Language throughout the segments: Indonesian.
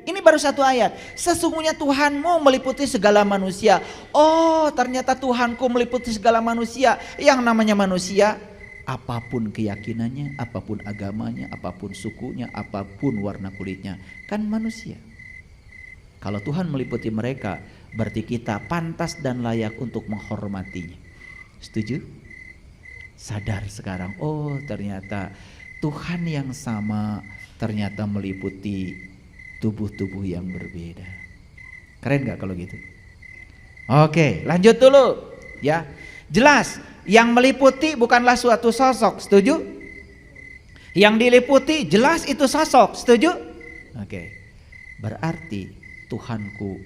Ini baru satu ayat. Sesungguhnya Tuhanmu meliputi segala manusia. Oh, ternyata Tuhanku meliputi segala manusia. Yang namanya manusia, apapun keyakinannya, apapun agamanya, apapun sukunya, apapun warna kulitnya, kan manusia. Kalau Tuhan meliputi mereka, berarti kita pantas dan layak untuk menghormatinya. Setuju? Sadar sekarang, oh ternyata Tuhan yang sama ternyata meliputi tubuh-tubuh yang berbeda. Keren gak kalau gitu? Oke, lanjut dulu ya. Jelas, yang meliputi bukanlah suatu sosok, setuju? Yang diliputi jelas itu sosok, setuju? Oke. Berarti Tuhanku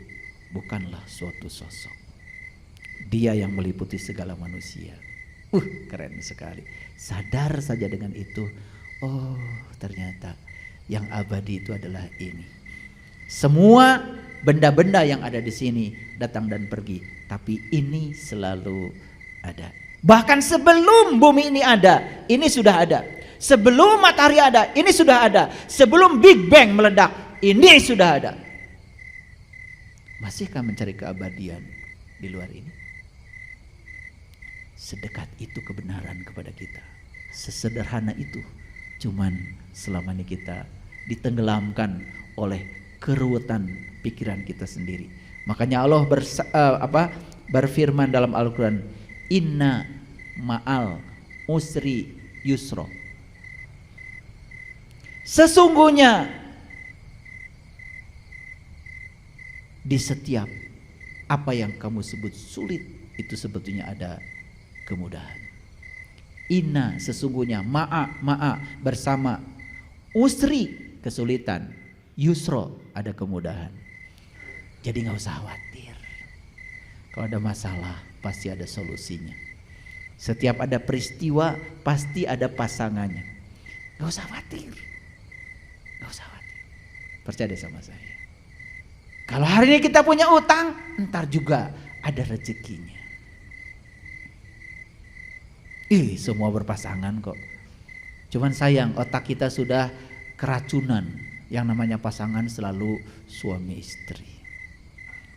bukanlah suatu sosok. Dia yang meliputi segala manusia. Keren sekali. Sadar saja dengan itu, oh ternyata yang abadi itu adalah ini. Semua benda-benda yang ada di sini datang dan pergi, tapi ini selalu ada. Bahkan sebelum bumi ini ada, ini sudah ada. Sebelum matahari ada, ini sudah ada. Sebelum Big Bang meledak, ini sudah ada. Masihkah mencari keabadian di luar ini? Sedekat itu kebenaran kepada kita. Sesederhana itu. Cuman selama ini kita ditenggelamkan oleh keruwetan pikiran kita sendiri. Makanya Allah berfirman dalam Al-Quran, Inna ma'al usri yusro. Sesungguhnya di setiap apa yang kamu sebut sulit, itu sebetulnya ada kemudahan. Inna sesungguhnya, ma'a bersama, usri kesulitan, yusro ada kemudahan. Jadi gak usah khawatir. Kalau ada masalah pasti ada solusinya. Setiap ada peristiwa pasti ada pasangannya. Gak usah khawatir. Gak usah khawatir. Percaya deh sama saya. Kalau hari ini kita punya utang, ntar juga ada rezekinya. Semua berpasangan kok. Cuman sayang otak kita sudah keracunan. Yang namanya pasangan selalu suami istri.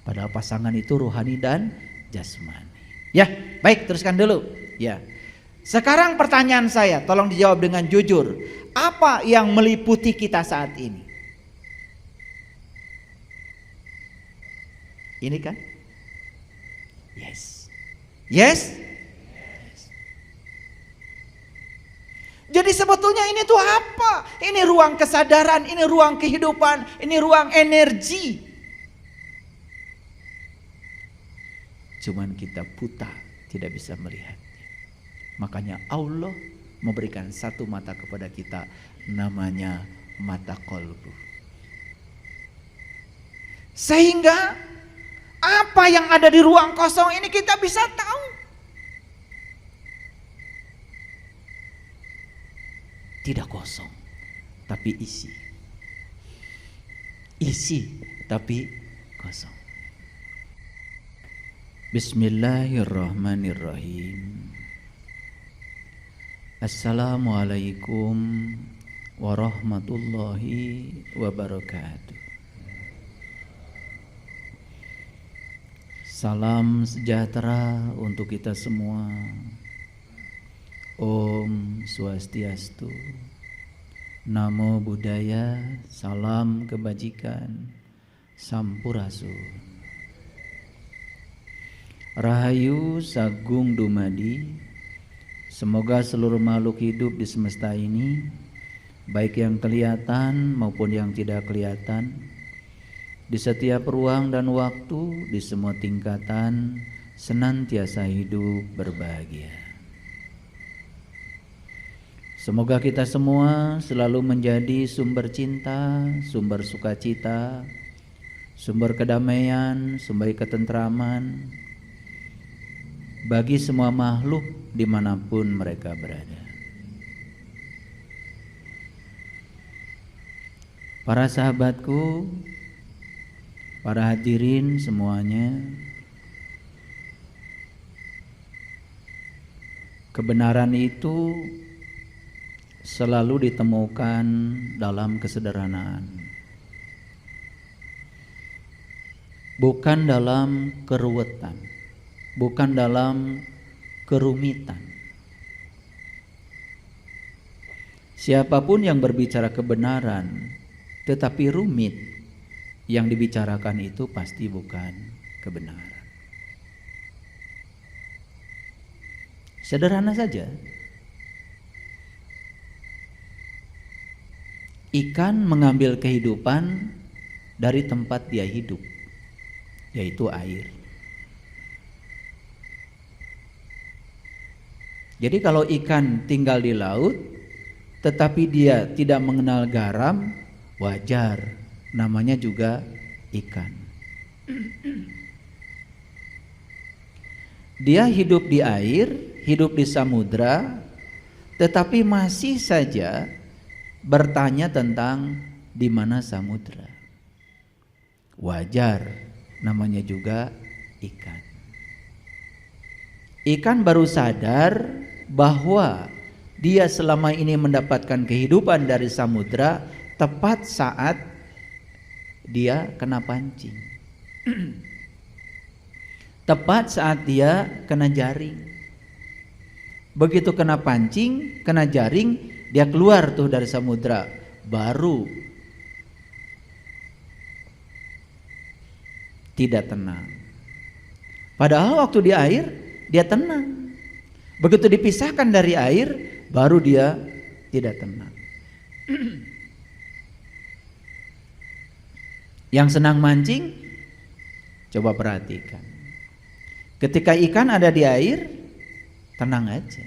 Padahal pasangan itu rohani dan jasmani. Ya, baik, teruskan dulu. Ya. Sekarang pertanyaan saya, tolong dijawab dengan jujur. Apa yang meliputi kita saat ini? Ini kan? Yes. Yes? Jadi sebetulnya ini tuh apa? Ini ruang kesadaran, ini ruang kehidupan, ini ruang energi. Cuman kita buta, tidak bisa melihat. Makanya Allah memberikan satu mata kepada kita, namanya mata kolbu. Sehingga apa yang ada di ruang kosong ini kita bisa tahu. Tidak kosong, tapi isi. Isi, tapi kosong. Bismillahirrahmanirrahim. Assalamualaikum warahmatullahi wabarakatuh. Salam sejahtera untuk kita semua. Om Swastiastu, Namo Buddhaya, salam kebajikan, Sampurasun. Rahayu Sagung Dumadi. Semoga seluruh makhluk hidup di semesta ini, baik yang kelihatan maupun yang tidak kelihatan, di setiap ruang dan waktu, di semua tingkatan, senantiasa hidup berbahagia. Semoga kita semua selalu menjadi sumber cinta, sumber sukacita, sumber kedamaian, sumber ketentraman bagi semua makhluk dimanapun mereka berada. Para sahabatku, para hadirin semuanya, kebenaran itu selalu ditemukan dalam kesederhanaan. bukan dalam keruwetan, bukan dalam kerumitan. Siapapun yang berbicara kebenaran tetapi rumit, yang dibicarakan itu pasti bukan kebenaran. Sederhana saja. Ikan mengambil kehidupan dari tempat dia hidup, yaitu air. Jadi kalau ikan tinggal di laut tetapi dia tidak mengenal garam, wajar, namanya juga ikan. Dia hidup di air, hidup di samudra, tetapi masih saja bertanya tentang di mana samudra. Wajar, namanya juga ikan. Ikan baru sadar bahwa dia selama ini mendapatkan kehidupan dari samudra tepat saat dia kena pancing. Tepat saat dia kena jaring. Begitu kena pancing, kena jaring, dia keluar tuh dari samudra, baru tidak tenang. Padahal waktu di air dia tenang. Begitu dipisahkan dari air, baru dia tidak tenang. Yang senang mancing, coba perhatikan. Ketika ikan ada di air, tenang aja.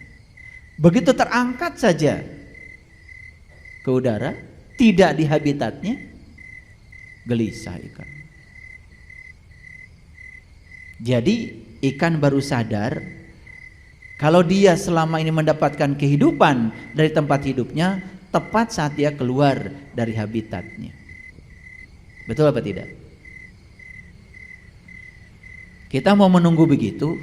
Begitu terangkat saja ke udara, tidak di habitatnya, gelisah ikan. Jadi ikan baru sadar kalau dia selama ini mendapatkan kehidupan dari tempat hidupnya tepat saat dia keluar dari habitatnya. Betul apa tidak? Kita mau menunggu begitu?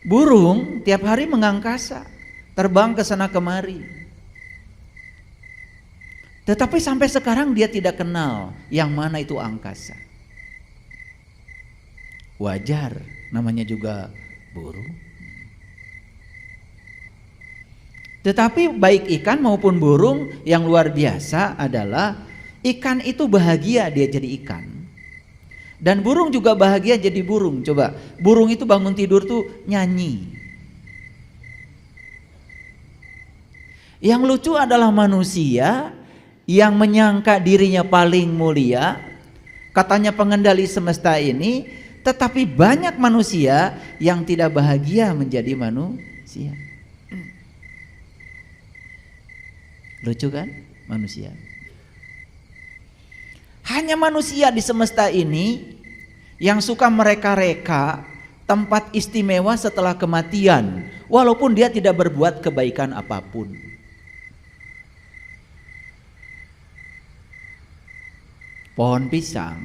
Burung tiap hari mengangkasa, terbang ke sana kemari. Tetapi sampai sekarang dia tidak kenal yang mana itu angkasa. Wajar, namanya juga burung. Tetapi baik ikan maupun burung yang luar biasa adalah ikan itu bahagia dia jadi ikan. Dan burung juga bahagia jadi burung. Coba, burung itu bangun tidur tuh nyanyi. Yang lucu adalah manusia yang menyangka dirinya paling mulia, katanya pengendali semesta ini, tetapi banyak manusia yang tidak bahagia menjadi manusia. Lucu kan manusia? Hanya manusia di semesta ini yang suka mereka-reka tempat istimewa setelah kematian, walaupun dia tidak berbuat kebaikan apapun. Pohon pisang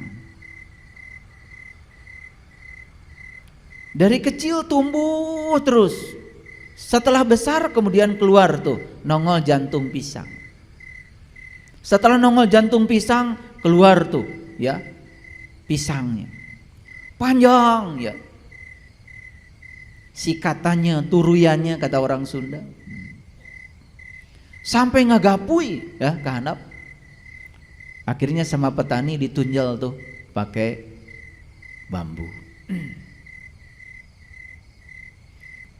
dari kecil tumbuh terus, setelah besar kemudian keluar tuh nongol jantung pisang. Setelah nongol jantung pisang keluar tuh ya pisangnya panjang ya, sikatannya, turuyannya kata orang Sunda, sampai ngagapui ya ke handap. Akhirnya sama petani ditunjal tuh pakai bambu.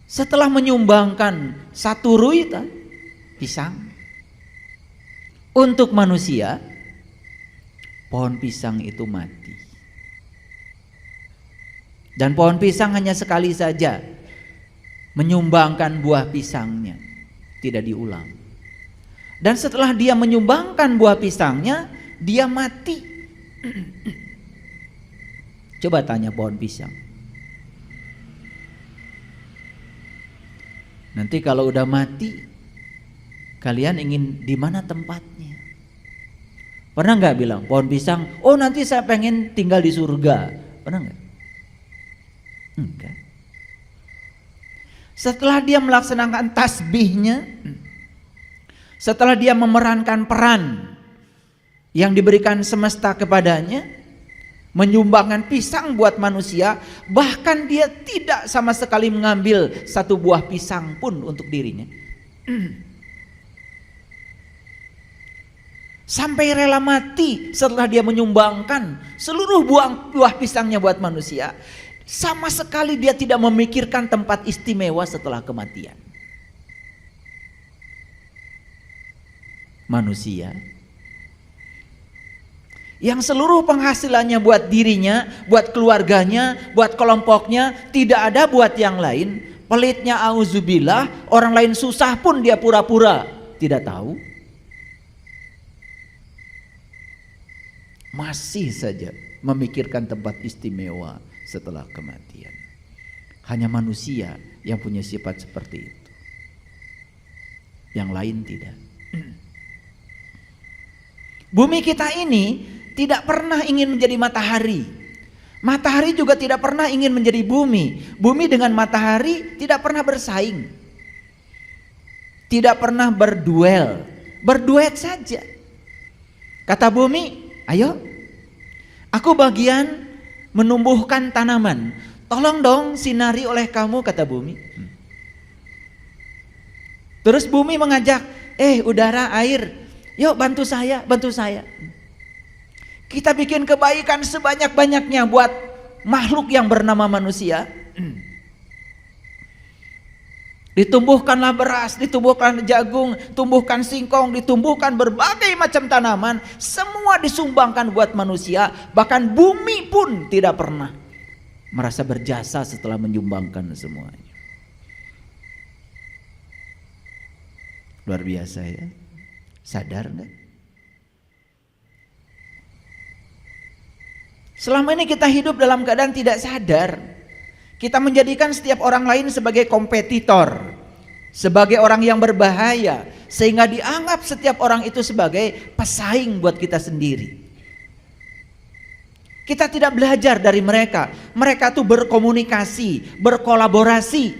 Setelah menyumbangkan satu ruita pisang untuk manusia, pohon pisang itu mati. Dan pohon pisang hanya sekali saja menyumbangkan buah pisangnya, tidak diulang. Dan setelah dia menyumbangkan buah pisangnya, dia mati. Coba tanya pohon pisang. Nanti kalau udah mati, kalian ingin di mana tempatnya? Pernah nggak bilang pohon pisang, oh nanti saya pengen tinggal di surga? Pernah nggak? Enggak. Setelah dia melaksanakan tasbihnya, setelah dia memerankan peran yang diberikan semesta kepadanya, menyumbangkan pisang buat manusia, bahkan dia tidak sama sekali mengambil satu buah pisang pun untuk dirinya. Sampai rela mati setelah dia menyumbangkan seluruh buah pisangnya buat manusia. Sama sekali dia tidak memikirkan tempat istimewa setelah kematian. Manusia yang seluruh penghasilannya buat dirinya, buat keluarganya, buat kelompoknya, tidak ada buat yang lain. Pelitnya auzubillah, orang lain susah pun dia pura-pura tidak tahu. Masih saja memikirkan tempat istimewa setelah kematian. Hanya manusia yang punya sifat seperti itu. Yang lain tidak. Bumi kita ini tidak pernah ingin menjadi matahari. Matahari juga tidak pernah ingin menjadi bumi. Bumi dengan matahari tidak pernah bersaing. Tidak pernah berduel. Berduet saja. Kata bumi, ayo, aku bagian menumbuhkan tanaman. Tolong dong sinari oleh kamu, kata bumi. Terus bumi mengajak, udara, air, yuk bantu saya, bantu saya. Kita bikin kebaikan sebanyak-banyaknya buat makhluk yang bernama manusia. Ditumbuhkanlah beras, ditumbuhkan jagung, tumbuhkan singkong, ditumbuhkan berbagai macam tanaman. Semua disumbangkan buat manusia. Bahkan bumi pun tidak pernah merasa berjasa setelah menyumbangkan semuanya. Luar biasa ya. Sadar enggak? Selama ini kita hidup dalam keadaan tidak sadar. Kita menjadikan setiap orang lain sebagai kompetitor, sebagai orang yang berbahaya, sehingga dianggap setiap orang itu sebagai pesaing buat kita sendiri. Kita tidak belajar dari mereka. Mereka tuh berkomunikasi, berkolaborasi,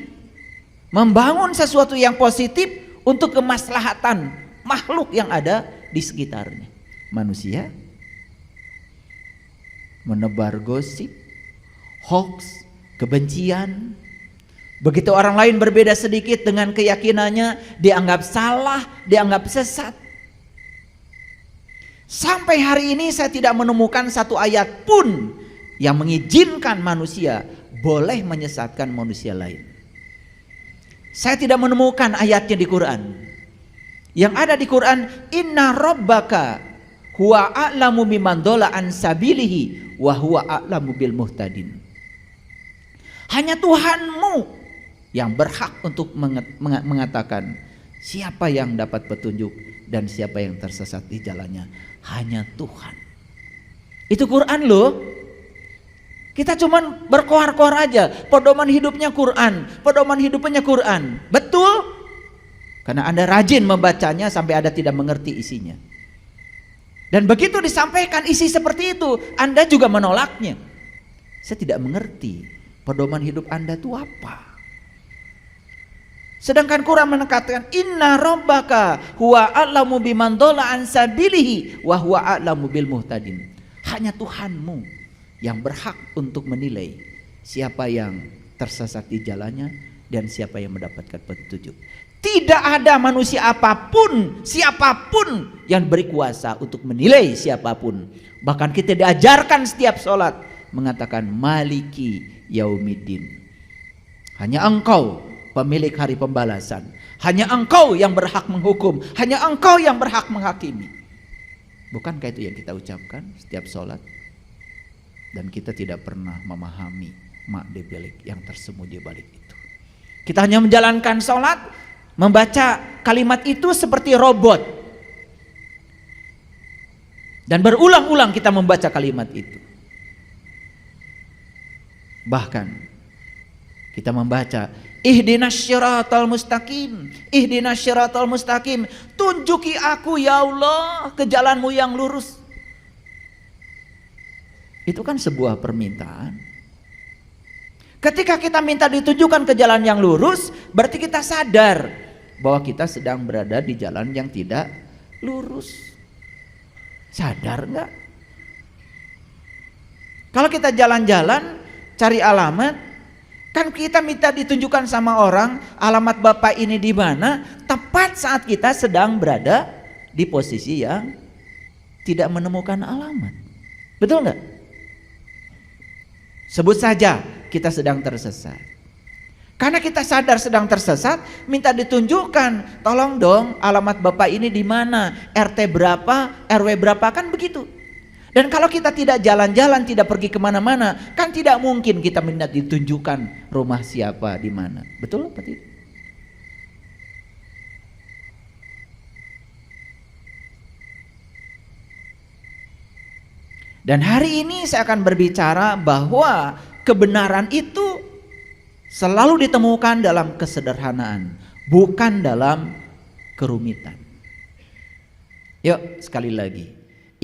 membangun sesuatu yang positif untuk kemaslahatan makhluk yang ada di sekitarnya. Manusia menebar gosip, hoax, kebencian. Begitu orang lain berbeda sedikit dengan keyakinannya, dianggap salah, dianggap sesat. Sampai hari ini saya tidak menemukan satu ayat pun yang mengizinkan manusia boleh menyesatkan manusia lain. Saya tidak menemukan ayatnya di Quran. Yang ada di Quran, inna rabbaka huwa a'lamu biman dhalla an sabilihi wa huwa a'lamu bil muhtadin. Hanya Tuhanmu yang berhak untuk mengatakan siapa yang dapat petunjuk dan siapa yang tersesat di jalannya. Hanya Tuhan. Itu Quran loh. Kita cuman berkoar-koar aja. Pedoman hidupnya Quran, pedoman hidupnya Quran. Betul? Karena Anda rajin membacanya sampai Anda tidak mengerti isinya. Dan begitu disampaikan isi seperti itu, Anda juga menolaknya. Saya tidak mengerti pedoman hidup Anda itu apa. Sedangkan Quran menekankan inna rabbaka huwa a'lamu biman dhalla an sabilihi wa huwa a'lamu bil muhtadin. Hanya Tuhanmu yang berhak untuk menilai siapa yang tersesat di jalannya dan siapa yang mendapatkan petunjuk. Tidak ada manusia apapun, siapapun yang berkuasa untuk menilai siapapun. Bahkan kita diajarkan setiap sholat mengatakan maliki yaumiddin. Hanya Engkau pemilik hari pembalasan. Hanya Engkau yang berhak menghukum. Hanya Engkau yang berhak menghakimi. Bukankah itu yang kita ucapkan setiap sholat? Dan kita tidak pernah memahami makna balik yang tersembunyi balik itu. Kita hanya menjalankan sholat, membaca kalimat itu seperti robot. Dan berulang-ulang kita membaca kalimat itu. Bahkan kita membaca ihdinas syiratal mustaqim, ihdinas syiratal mustaqim, tunjuki aku ya Allah ke jalanmu yang lurus. Itu kan sebuah permintaan. Ketika kita minta ditunjukkan ke jalan yang lurus, berarti kita sadar bahwa kita sedang berada di jalan yang tidak lurus. Sadar nggak? Kalau kita jalan-jalan cari alamat, kan kita minta ditunjukkan sama orang alamat Bapak ini di mana, tepat saat kita sedang berada di posisi yang tidak menemukan alamat. Betul nggak? Sebut saja kita sedang tersesat. Karena kita sadar sedang tersesat, minta ditunjukkan, tolong dong alamat Bapak ini di mana, RT berapa, RW berapa, kan begitu. Dan kalau kita tidak jalan-jalan, tidak pergi kemana-mana, kan tidak mungkin kita minta ditunjukkan rumah siapa di mana. Betul apa tidak? Dan hari ini saya akan berbicara bahwa kebenaran itu selalu ditemukan dalam kesederhanaan, bukan dalam kerumitan. Yuk sekali lagi,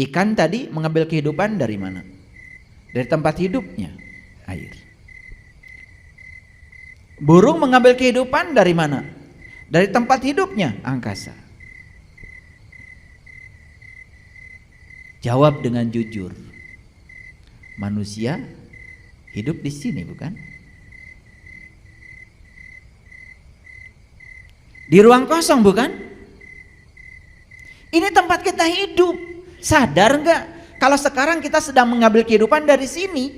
ikan tadi mengambil kehidupan dari mana? Dari tempat hidupnya, air. Burung mengambil kehidupan dari mana? Dari tempat hidupnya, angkasa. Jawab dengan jujur. Manusia hidup di sini, bukan? Di ruang kosong, bukan? Ini tempat kita hidup. Sadar nggak? Kalau sekarang kita sedang mengambil kehidupan dari sini.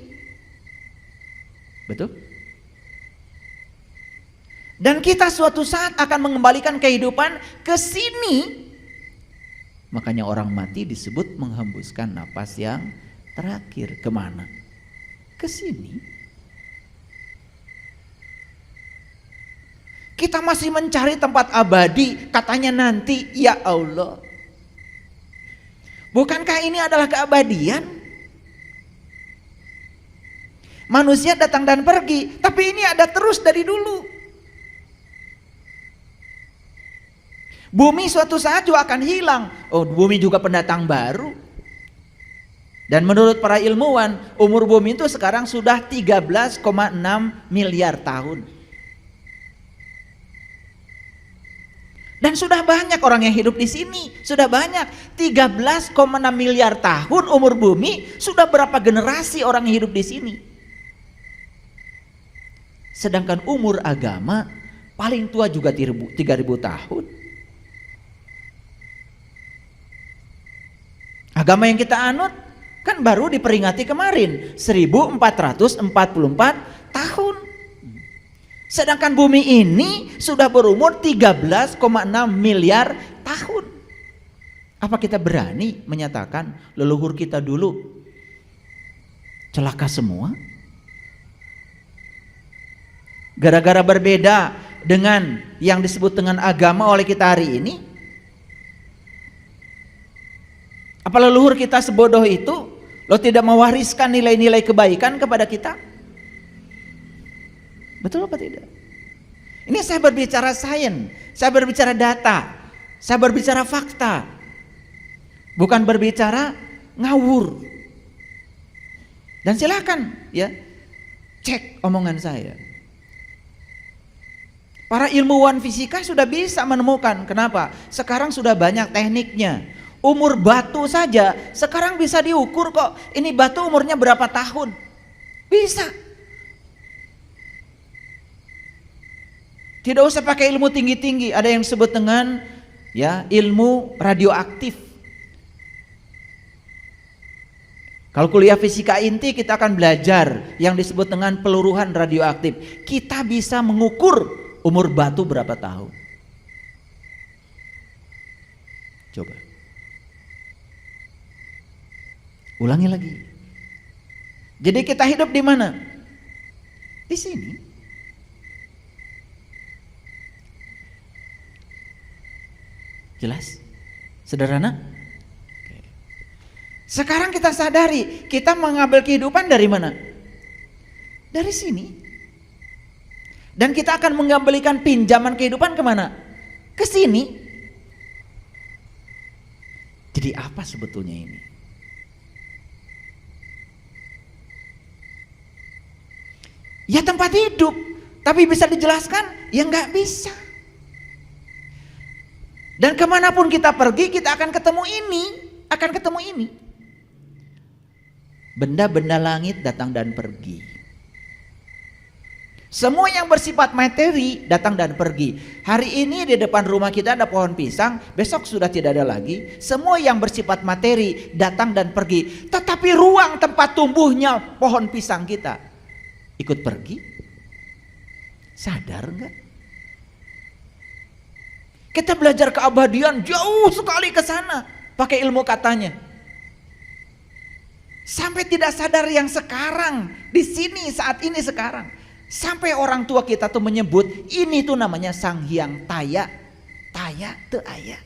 Betul? Dan kita suatu saat akan mengembalikan kehidupan ke sini. Makanya orang mati disebut menghembuskan napas yang terakhir. Kemana? Ke sini. Kita masih mencari tempat abadi, katanya nanti, ya Allah. Bukankah ini adalah keabadian? Manusia datang dan pergi, tapi ini ada terus dari dulu. Bumi suatu saat juga akan hilang. Oh, bumi juga pendatang baru. Dan menurut para ilmuwan, umur bumi itu sekarang sudah 13,6 miliar tahun. Dan sudah banyak orang yang hidup di sini, sudah banyak. 13,6 miliar tahun umur bumi, sudah berapa generasi orang yang hidup di sini. Sedangkan umur agama paling tua juga 3.000 tahun. Agama yang kita anut kan baru diperingati kemarin 1444 tahun. Sedangkan bumi ini sudah berumur 13,6 miliar tahun. Apa kita berani menyatakan leluhur kita dulu celaka semua? Gara-gara berbeda dengan yang disebut dengan agama oleh kita hari ini? Apa leluhur kita sebodoh itu? Lo tidak mewariskan nilai-nilai kebaikan kepada kita? Betul apa tidak? Ini saya berbicara sains, saya berbicara data, saya berbicara fakta, bukan berbicara ngawur. Dan silakan ya cek omongan saya. Para ilmuwan fisika sudah bisa menemukan. Kenapa? Sekarang sudah banyak tekniknya. Umur batu saja sekarang bisa diukur kok. Ini batu umurnya berapa tahun? Bisa. Tidak usah pakai ilmu tinggi-tinggi, ada yang disebut dengan ya ilmu radioaktif. Kalau kuliah fisika inti kita akan belajar yang disebut dengan peluruhan radioaktif. Kita bisa mengukur umur batu berapa tahun. Coba. Ulangi lagi. Jadi kita hidup di mana? Di sini. Jelas? Sederhana? Oke. Sekarang kita sadari, kita mengambil kehidupan dari mana? Dari sini. Dan kita akan mengembalikan pinjaman kehidupan kemana? Ke sini. Jadi apa sebetulnya ini? Ya tempat hidup, tapi bisa dijelaskan? Ya nggak bisa. Dan kemanapun kita pergi kita akan ketemu ini. akan ketemu ini. Benda-benda langit datang dan pergi. Semua yang bersifat materi datang dan pergi. Hari ini di depan rumah kita ada pohon pisang, besok sudah tidak ada lagi. Semua yang bersifat materi datang dan pergi. Tetapi ruang tempat tumbuhnya pohon pisang kita ikut pergi. Sadar enggak? Kita belajar keabadian jauh sekali ke sana pakai ilmu katanya. Sampai tidak sadar yang sekarang, di sini saat ini sekarang. Sampai orang tua kita tuh menyebut ini tuh namanya Sang Hyang Taya. Taya teu aya.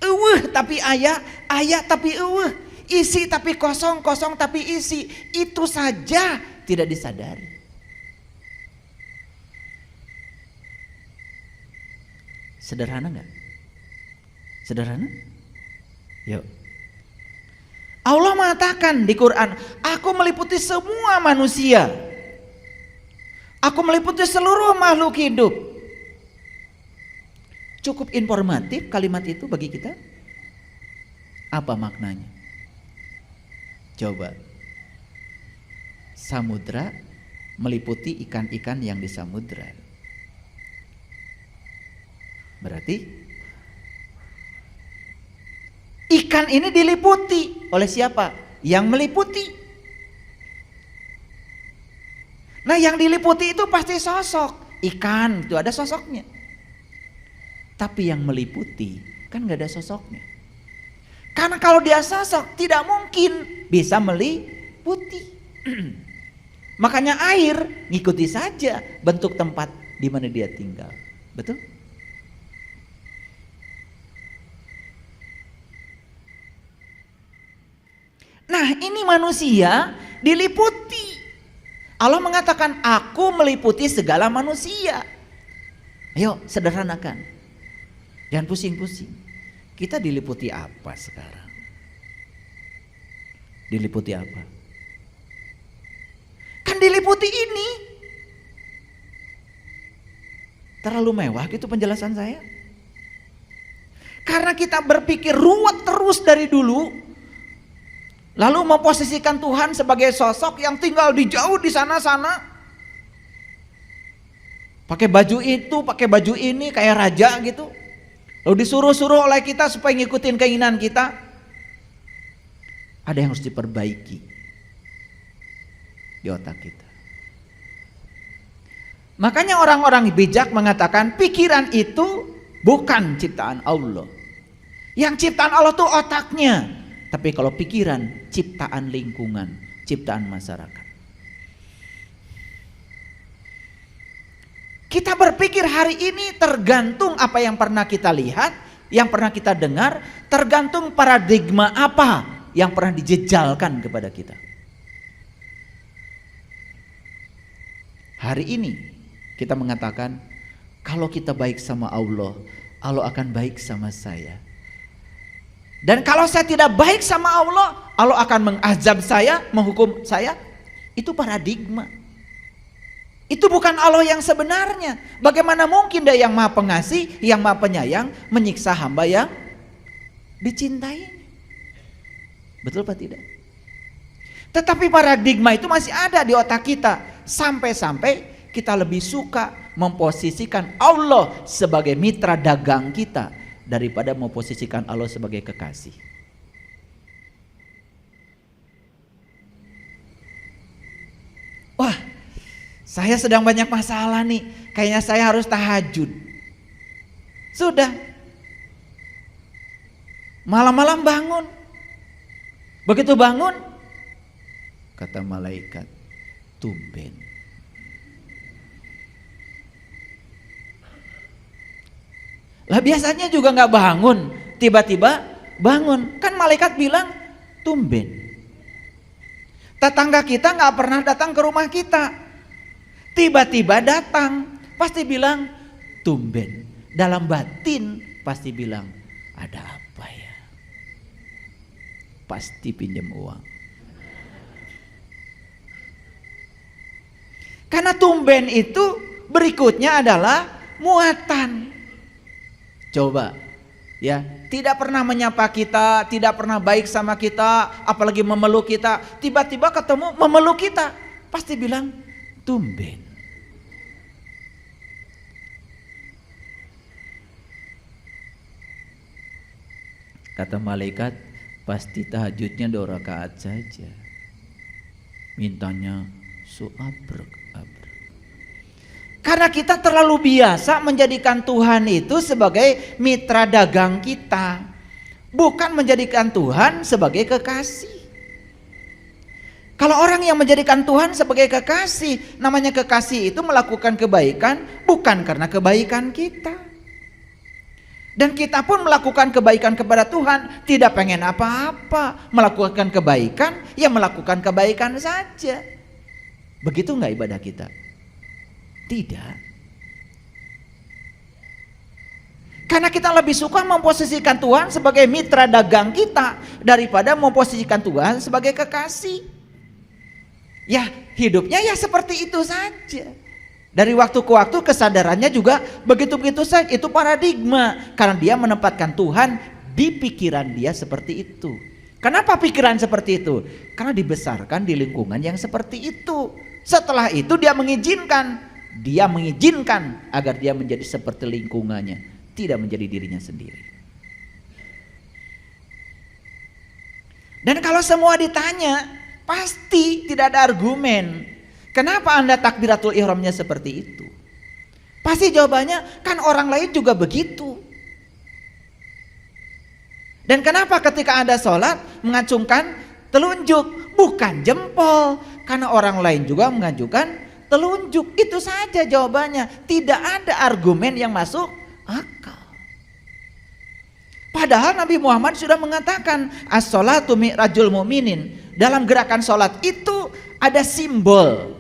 Eueuh tapi aya, aya tapi eueuh. Isi tapi kosong, kosong tapi isi. Itu saja tidak disadari. Sederhana enggak? Sederhana? Yuk. Allah mengatakan di Quran, aku meliputi semua manusia. Aku meliputi seluruh makhluk hidup. Cukup informatif kalimat itu bagi kita? Apa maknanya? Coba. Samudra meliputi ikan-ikan yang di samudra. Berarti ikan ini diliputi oleh siapa? Yang meliputi. Nah, yang diliputi itu pasti sosok. Ikan itu ada sosoknya. Tapi yang meliputi kan gak ada sosoknya. Karena kalau dia sosok tidak mungkin bisa meliputi. Makanya air ngikuti saja bentuk tempat di mana dia tinggal. Betul? Nah, ini manusia diliputi. Allah mengatakan, aku meliputi segala manusia. Ayo sederhanakan. Jangan pusing-pusing. Kita diliputi apa sekarang? Diliputi apa? Kan diliputi ini. Terlalu mewah gitu penjelasan saya. Karena kita berpikir ruwet terus dari dulu. Lalu memposisikan Tuhan sebagai sosok yang tinggal di jauh di sana-sana. Pakai baju itu, pakai baju ini kayak raja gitu. Lalu disuruh-suruh oleh kita supaya ngikutin keinginan kita. Ada yang harus diperbaiki di otak kita. Makanya orang-orang bijak mengatakan pikiran itu bukan ciptaan Allah. Yang ciptaan Allah tuh otaknya. Tapi kalau pikiran, ciptaan lingkungan, ciptaan masyarakat. Kita berpikir hari ini tergantung apa yang pernah kita lihat, yang pernah kita dengar, tergantung paradigma apa yang pernah dijejalkan kepada kita. Hari ini kita mengatakan, kalau kita baik sama Allah, Allah akan baik sama saya. Dan kalau saya tidak baik sama Allah, Allah akan mengazab saya, menghukum saya. Itu paradigma. Itu bukan Allah yang sebenarnya. Bagaimana mungkin Dia yang Maha Pengasih, yang Maha Penyayang menyiksa hamba yang dicintai? Betul apa tidak? Tetapi paradigma itu masih ada di otak kita. Sampai-sampai kita lebih suka memposisikan Allah sebagai mitra dagang kita daripada memposisikan Allah sebagai kekasih. Wah, saya sedang banyak masalah nih. Kayaknya saya harus tahajud. Sudah. Malam-malam bangun. Begitu bangun, kata malaikat, tumben. Lah biasanya juga nggak bangun, tiba-tiba bangun. Kan malaikat bilang tumben. Tetangga kita nggak pernah datang ke rumah kita, tiba-tiba datang, pasti bilang tumben. Dalam batin pasti bilang ada apa ya? Pasti pinjam uang. Karena tumben itu berikutnya adalah muatan. Coba Ya, tidak pernah menyapa kita, tidak pernah baik sama kita, apalagi memeluk kita. Tiba-tiba ketemu memeluk kita, pasti bilang tumben. Kata malaikat, pasti tahajudnya 2 rakaat saja. Mintanya suabrek. Karena kita terlalu biasa menjadikan Tuhan itu sebagai mitra dagang kita, bukan menjadikan Tuhan sebagai kekasih. Kalau orang yang menjadikan Tuhan sebagai kekasih, namanya kekasih itu melakukan kebaikan bukan karena kebaikan kita. Dan kita pun melakukan kebaikan kepada Tuhan, tidak pengen apa-apa. Melakukan kebaikan, ya melakukan kebaikan saja. Begitu enggak ibadah kita? Tidak. Karena kita lebih suka memposisikan Tuhan sebagai mitra dagang kita daripada memposisikan Tuhan sebagai kekasih. Ya, hidupnya ya seperti itu saja. Dari waktu ke waktu kesadarannya juga begitu-begitu saja. Itu paradigma, karena dia menempatkan Tuhan di pikiran dia seperti itu. Kenapa pikiran seperti itu? Karena dibesarkan di lingkungan yang seperti itu. Setelah itu dia mengizinkan agar dia menjadi seperti lingkungannya, tidak menjadi dirinya sendiri. Dan kalau semua ditanya, pasti tidak ada argumen. Kenapa Anda takbiratul ihramnya seperti itu? Pasti jawabannya, kan orang lain juga begitu. Dan kenapa ketika Anda sholat mengacungkan telunjuk, bukan jempol? Karena orang lain juga mengajukan telunjuk. Itu saja jawabannya. Tidak ada argumen yang masuk akal. Padahal Nabi Muhammad sudah mengatakan as-sholatu mi'rajul mu'minin. Dalam gerakan sholat itu ada simbol,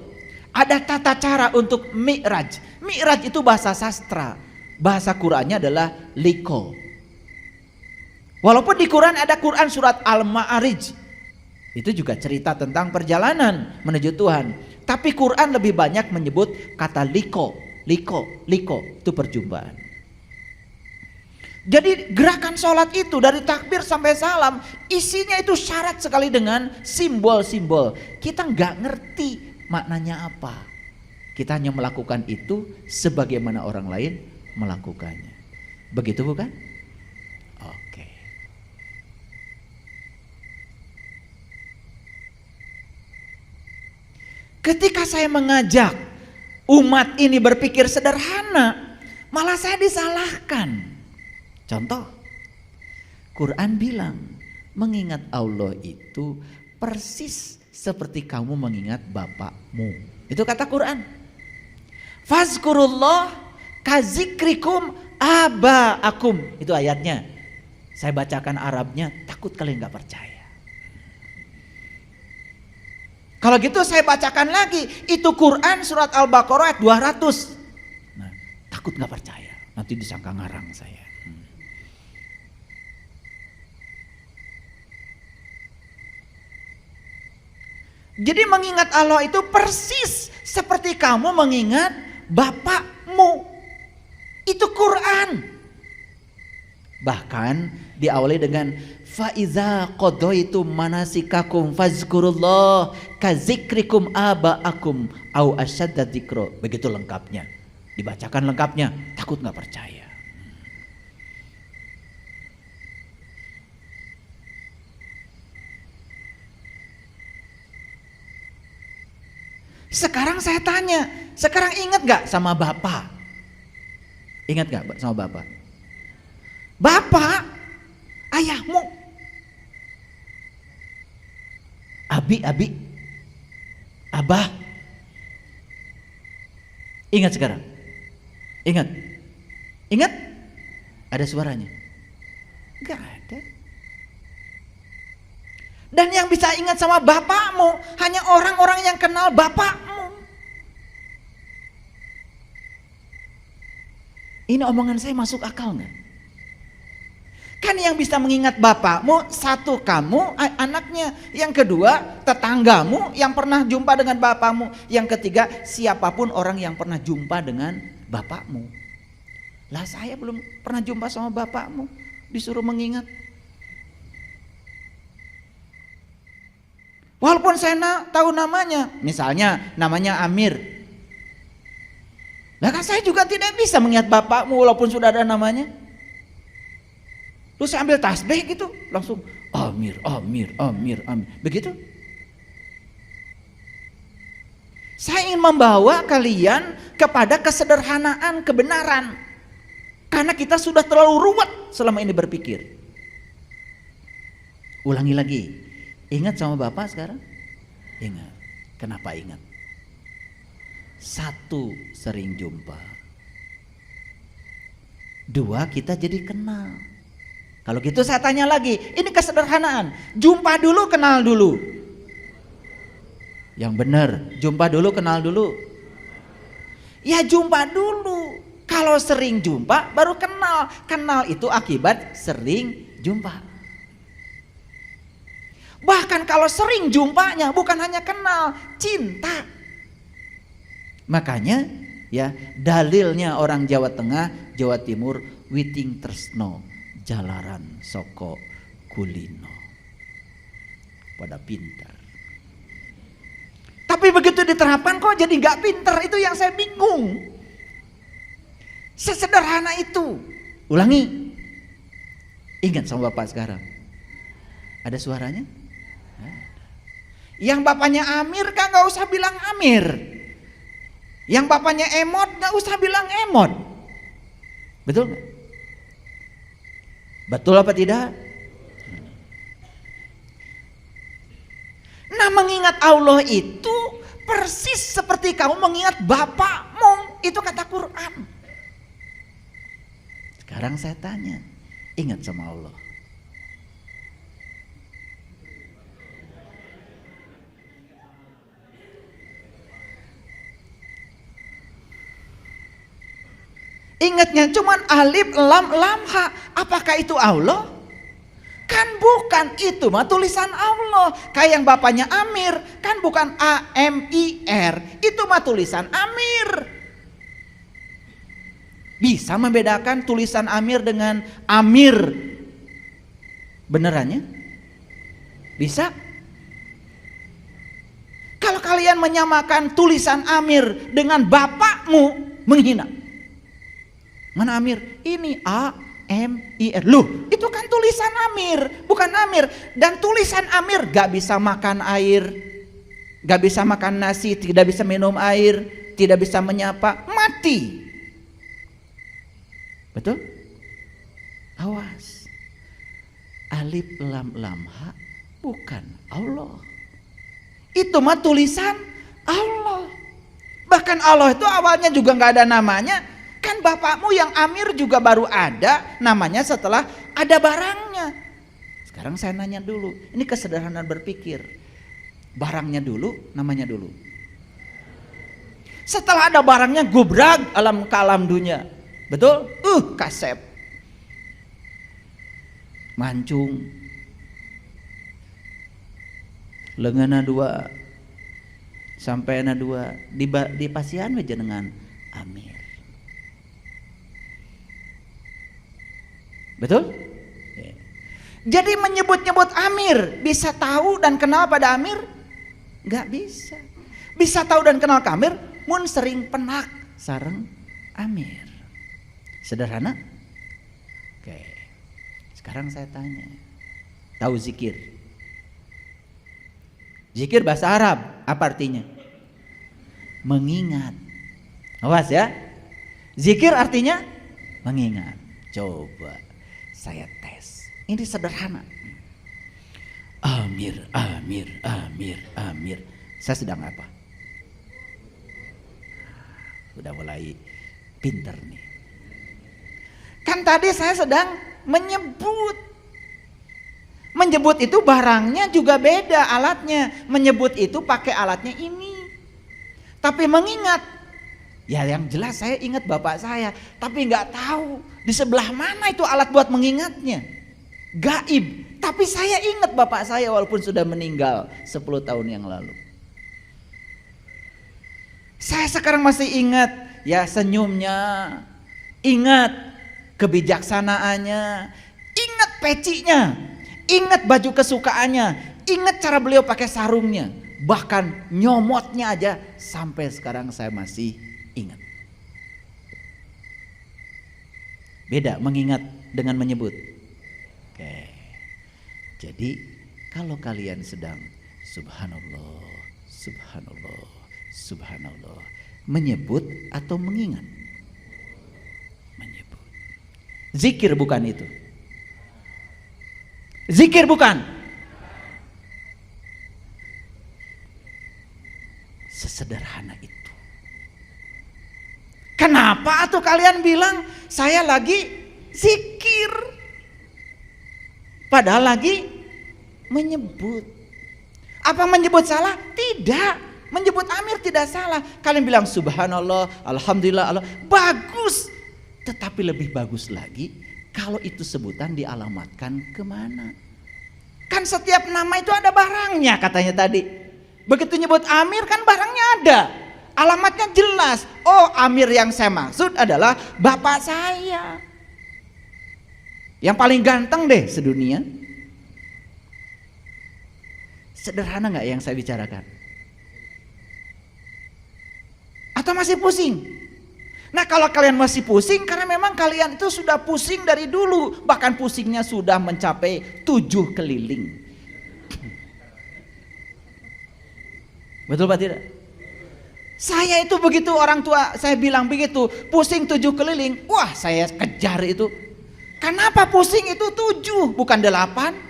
ada tata cara untuk mi'raj. Mi'raj itu bahasa sastra, bahasa Qur'annya adalah liko. Walaupun di Quran ada Quran surat Al-Ma'arij, itu juga cerita tentang perjalanan menuju Tuhan. Tapi Quran lebih banyak menyebut kata liko, itu perjumpaan. Jadi gerakan sholat itu dari takbir sampai salam, isinya itu syarat sekali dengan simbol-simbol. Kita nggak ngerti maknanya apa. Kita hanya melakukan itu sebagaimana orang lain melakukannya. Begitu bukan? Oke. Ketika saya mengajak umat ini berpikir sederhana, malah saya disalahkan. Contoh, Quran bilang mengingat Allah itu persis seperti kamu mengingat bapakmu. Itu kata Quran. Fazkurullah kazikrikum abaakum. Itu ayatnya. Saya bacakan Arabnya, takut kalian gak percaya. Kalau gitu saya bacakan lagi. Itu Quran surat Al-Baqarah ayat 200. Nah, takut gak percaya. Nanti disangka ngarang saya. Jadi mengingat Allah itu persis seperti kamu mengingat bapakmu. Itu Quran. Bahkan diawali dengan faiza qadaitum manasikakum fazkurullah kazikrikum abaakum au asyadda dzikra. Begitu lengkapnya. Dibacakan lengkapnya, takut enggak percaya. Sekarang saya tanya, sekarang ingat gak sama bapak? Ingat gak sama bapak? Bapak, ayahmu, abi, abah. Ingat sekarang? Ingat? Ada suaranya? Gak ada. Dan yang bisa ingat sama bapakmu hanya orang-orang yang kenal bapakmu. Ini omongan saya masuk akal nggak? Kan yang bisa mengingat bapakmu satu kamu anaknya, yang kedua tetanggamu yang pernah jumpa dengan bapakmu, yang ketiga siapapun orang yang pernah jumpa dengan bapakmu. Lah saya belum pernah jumpa sama bapakmu. disuruh mengingat. Walaupun saya tahu namanya, misalnya namanya Amir. Nah kan saya juga tidak bisa mengingat bapakmu walaupun sudah ada namanya. Terus saya ambil tasbih gitu, langsung Amir, Amir, Amir, Amir. Begitu. Saya ingin membawa kalian kepada kesederhanaan, kebenaran. Karena kita sudah terlalu ruwet selama ini berpikir. Ulangi lagi. Ingat sama Bapak sekarang? Ingat. Kenapa ingat? Satu, sering jumpa. Dua, kita jadi kenal. Kalau gitu saya tanya lagi, ini kesederhanaan. Jumpa dulu, kenal dulu. Yang benar, jumpa dulu, kenal dulu. Ya jumpa dulu. Kalau sering jumpa, baru kenal. Kenal itu akibat sering jumpa. Bahkan kalau sering jumpanya bukan hanya kenal, cinta. Makanya ya dalilnya orang Jawa Tengah, Jawa Timur, witing tresno jalaran soko kulino. Pada pintar. Tapi begitu diterapkan kok jadi gak pintar, itu yang saya bingung. Sesederhana itu. Ulangi. Ingat sama Bapak sekarang. Ada suaranya? Yang bapaknya Amir kan gak usah bilang Amir. Yang bapaknya Emot gak usah bilang Emot. Betul gak? Betul apa tidak? Nah mengingat Allah itu persis seperti kamu mengingat bapakmu. Itu kata Quran. Sekarang saya tanya, ingat sama Allah. Ingatnya cuman alif lam lam ha. Apakah itu Allah? Kan bukan, itu mah tulisan Allah. Kayak yang bapaknya Amir, kan bukan A-M-I-R. Itu mah tulisan Amir. Bisa membedakan tulisan Amir dengan Amir benerannya? Bisa? Kalau kalian menyamakan tulisan Amir dengan bapakmu, menghina. Mana Amir? Ini A-M-I-R. Loh, itu kan tulisan Amir, bukan Amir. Dan tulisan Amir gak bisa makan air, gak bisa makan nasi, tidak bisa minum air, tidak bisa menyapa, mati. Betul? Awas. Alif lam lam ha bukan Allah. Itu mah tulisan Allah. Bahkan Allah itu awalnya juga gak ada namanya. Kan bapakmu yang Amir juga baru ada namanya setelah ada barangnya. Sekarang saya nanya dulu, ini kesederhanaan berpikir. Barangnya dulu, namanya dulu. Setelah ada barangnya gubrag alam ke alam dunia. Betul? Kasep. Mancung. Lengana dua. Sampai na dua. Di pasian aja dengan Amir. Betul? Jadi menyebut-nyebut Amir, bisa tahu dan kenal pada Amir? Gak bisa. Bisa tahu dan kenal ke Amir, mun sering penak sareng Amir. Sederhana? Oke. Sekarang saya tanya. Tahu zikir? Zikir bahasa Arab, apa artinya? Mengingat. Awas ya. Zikir artinya mengingat. Coba saya tes. Ini sederhana. Amir, Amir, Amir, Amir. Saya sedang apa? Udah mulai pinter nih. Kan tadi saya sedang menyebut. Menyebut itu barangnya juga beda alatnya. Menyebut itu pakai alatnya ini. Tapi mengingat, ya yang jelas saya ingat bapak saya. Tapi nggak tahu di sebelah mana itu alat buat mengingatnya. Gaib. Tapi saya ingat bapak saya walaupun sudah meninggal 10 tahun yang lalu. Saya sekarang masih ingat ya senyumnya. Ingat kebijaksanaannya. ingat pecinya, ingat baju kesukaannya, ingat cara beliau pakai sarungnya, bahkan nyomotnya aja sampai sekarang saya masih ingat. Beda mengingat dengan menyebut. Oke. Jadi kalau kalian sedang subhanallah, subhanallah, subhanallah, menyebut atau mengingat? Menyebut. Zikir bukan itu. Zikir bukan. Sesederhana itu. Kenapa tuh kalian bilang saya lagi zikir? Padahal lagi menyebut. Apa menyebut salah? Tidak. Menyebut Amir tidak salah. Kalian bilang subhanallah, alhamdulillah, Allah. Bagus. Tetapi lebih bagus lagi kalau itu sebutan dialamatkan kemana. Kan setiap nama itu ada barangnya katanya tadi. Begitu nyebut Amir kan barangnya ada. Alamatnya jelas. Oh, Amir yang saya maksud adalah bapak saya. Yang paling ganteng deh sedunia. Sederhana gak yang saya bicarakan? Atau masih pusing? Nah kalau kalian masih pusing karena memang kalian itu sudah pusing dari dulu. Bahkan pusingnya sudah mencapai 7 keliling. Betul Pak tidak? Saya itu begitu orang tua saya bilang begitu, pusing 7 keliling, wah saya kejar itu. Kenapa pusing itu 7 bukan 8?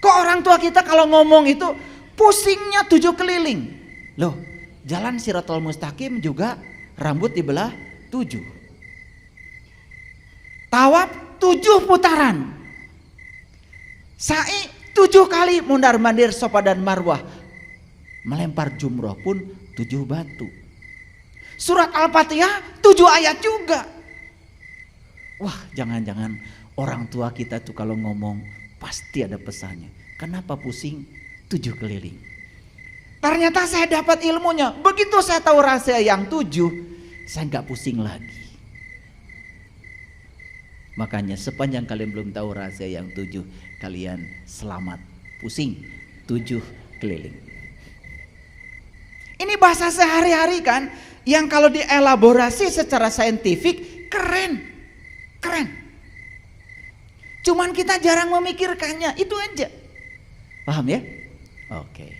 Kok orang tua kita kalau ngomong itu pusingnya 7 keliling? Loh, jalan Shirathul Mustaqim juga rambut dibelah 7. Tawaf 7 putaran. Sa'i 7 kali mondar-mandir Safa dan Marwah. Melempar jumroh pun 7 batu. Surat Al-Fatihah 7 ayat juga. Wah, jangan-jangan orang tua kita tuh kalau ngomong pasti ada pesannya. Kenapa pusing 7 keliling? Ternyata saya dapat ilmunya. Begitu saya tahu rahasia yang 7, saya nggak pusing lagi. Makanya sepanjang kalian belum tahu rahasia yang 7, kalian selamat pusing 7 keliling. Ini bahasa sehari-hari kan, yang kalau dielaborasi secara saintifik keren. Keren. Cuman kita jarang memikirkannya, itu aja. Paham ya? Oke.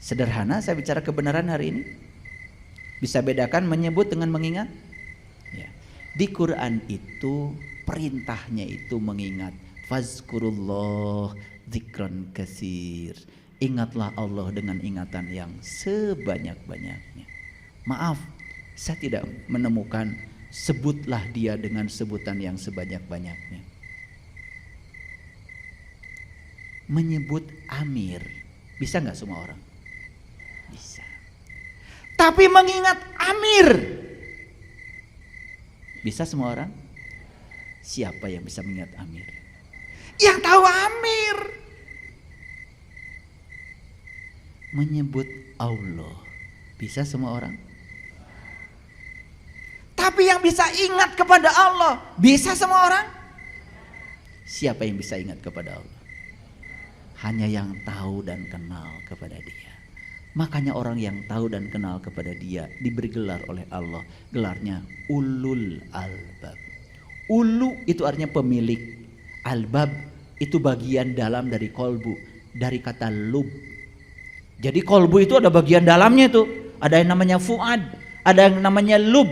Sederhana saya bicara kebenaran hari ini. Bisa bedakan menyebut dengan mengingat? Ya. Di Quran itu perintahnya itu mengingat. Fazkurullah dzikran katsir. Ingatlah Allah dengan ingatan yang sebanyak-banyaknya. Maaf, saya tidak menemukan sebutlah dia dengan sebutan yang sebanyak-banyaknya. Menyebut Amir, bisa nggak semua orang? Bisa. Tapi mengingat Amir, bisa semua orang? Siapa yang bisa mengingat Amir? Yang tahu Amir. Menyebut Allah, bisa semua orang? Tapi yang bisa ingat kepada Allah, bisa semua orang? Siapa yang bisa ingat kepada Allah? Hanya yang tahu dan kenal kepada dia. Makanya orang yang tahu dan kenal kepada dia diberi gelar oleh Allah. Gelarnya ulul albab. Ulu itu artinya pemilik. Albab itu bagian dalam dari kolbu. Dari kata lub. Jadi kolbu itu ada bagian dalamnya itu. Ada yang namanya fuad. Ada yang namanya lub.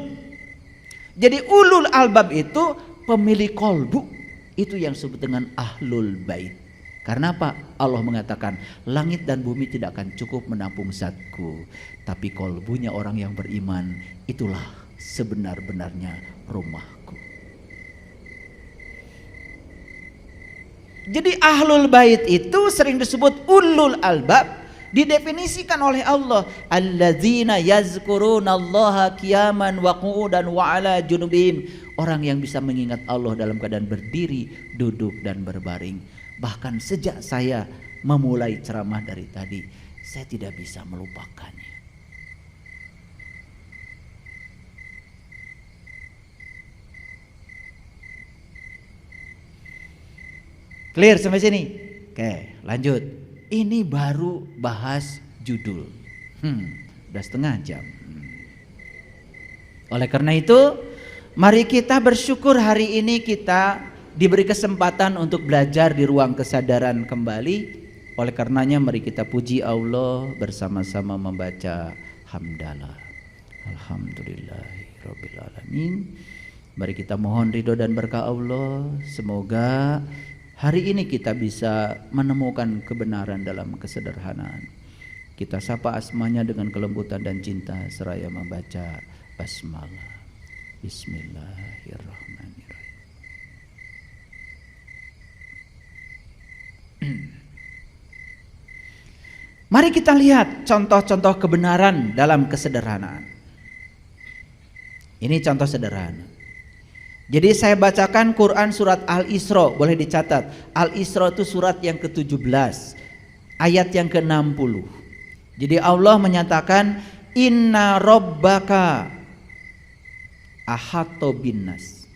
Jadi ulul albab itu pemilik kolbu. Itu yang disebut dengan ahlul bait. Karena apa? Allah mengatakan langit dan bumi tidak akan cukup menampung zatku, tapi kolbunya orang yang beriman itulah sebenar-benarnya rumahku. Jadi ahlul bait itu sering disebut ulul albab, didefinisikan oleh Allah alladzina yazkurunallaha qiyaman wa qu'udan wa ala junubihim, orang yang bisa mengingat Allah dalam keadaan berdiri, duduk dan berbaring. Bahkan sejak saya memulai ceramah dari tadi, saya tidak bisa melupakannya. Clear sampai sini? Oke, lanjut. Ini baru bahas judul. Udah setengah jam. Oleh karena itu, mari kita bersyukur hari ini kita diberi kesempatan untuk belajar di ruang kesadaran kembali. Oleh karenanya mari kita puji Allah bersama-sama membaca hamdalah. Alhamdulillahirabbil alamin. Mari kita mohon ridho dan berkah Allah. Semoga hari ini kita bisa menemukan kebenaran dalam kesederhanaan. Kita sapa asmanya dengan kelembutan dan cinta seraya membaca basmalah. Bismillahirrahmanirrahim. Mari kita lihat contoh-contoh kebenaran dalam kesederhanaan. Ini contoh sederhana. Jadi saya bacakan Quran surat Al-Isra, boleh dicatat. Al-Isra itu surat yang ke-17, ayat yang ke-60. Jadi Allah menyatakan inna rabbaka ahato binnas.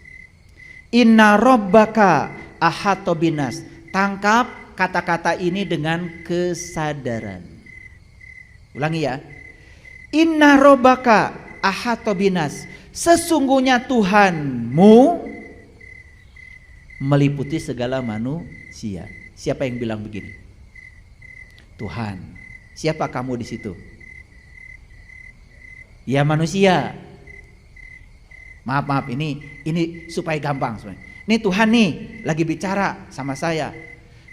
Inna rabbaka ahato binnas. Tangkap kata-kata ini dengan kesadaran. Ulangi ya. Inna rabbaka ahato binas. Sesungguhnya Tuhanmu meliputi segala manusia. Siapa yang bilang begini? Tuhan. Siapa kamu di situ? Ya manusia. Maaf ini supaya gampang sebenarnya. Ini Tuhan nih lagi bicara sama saya.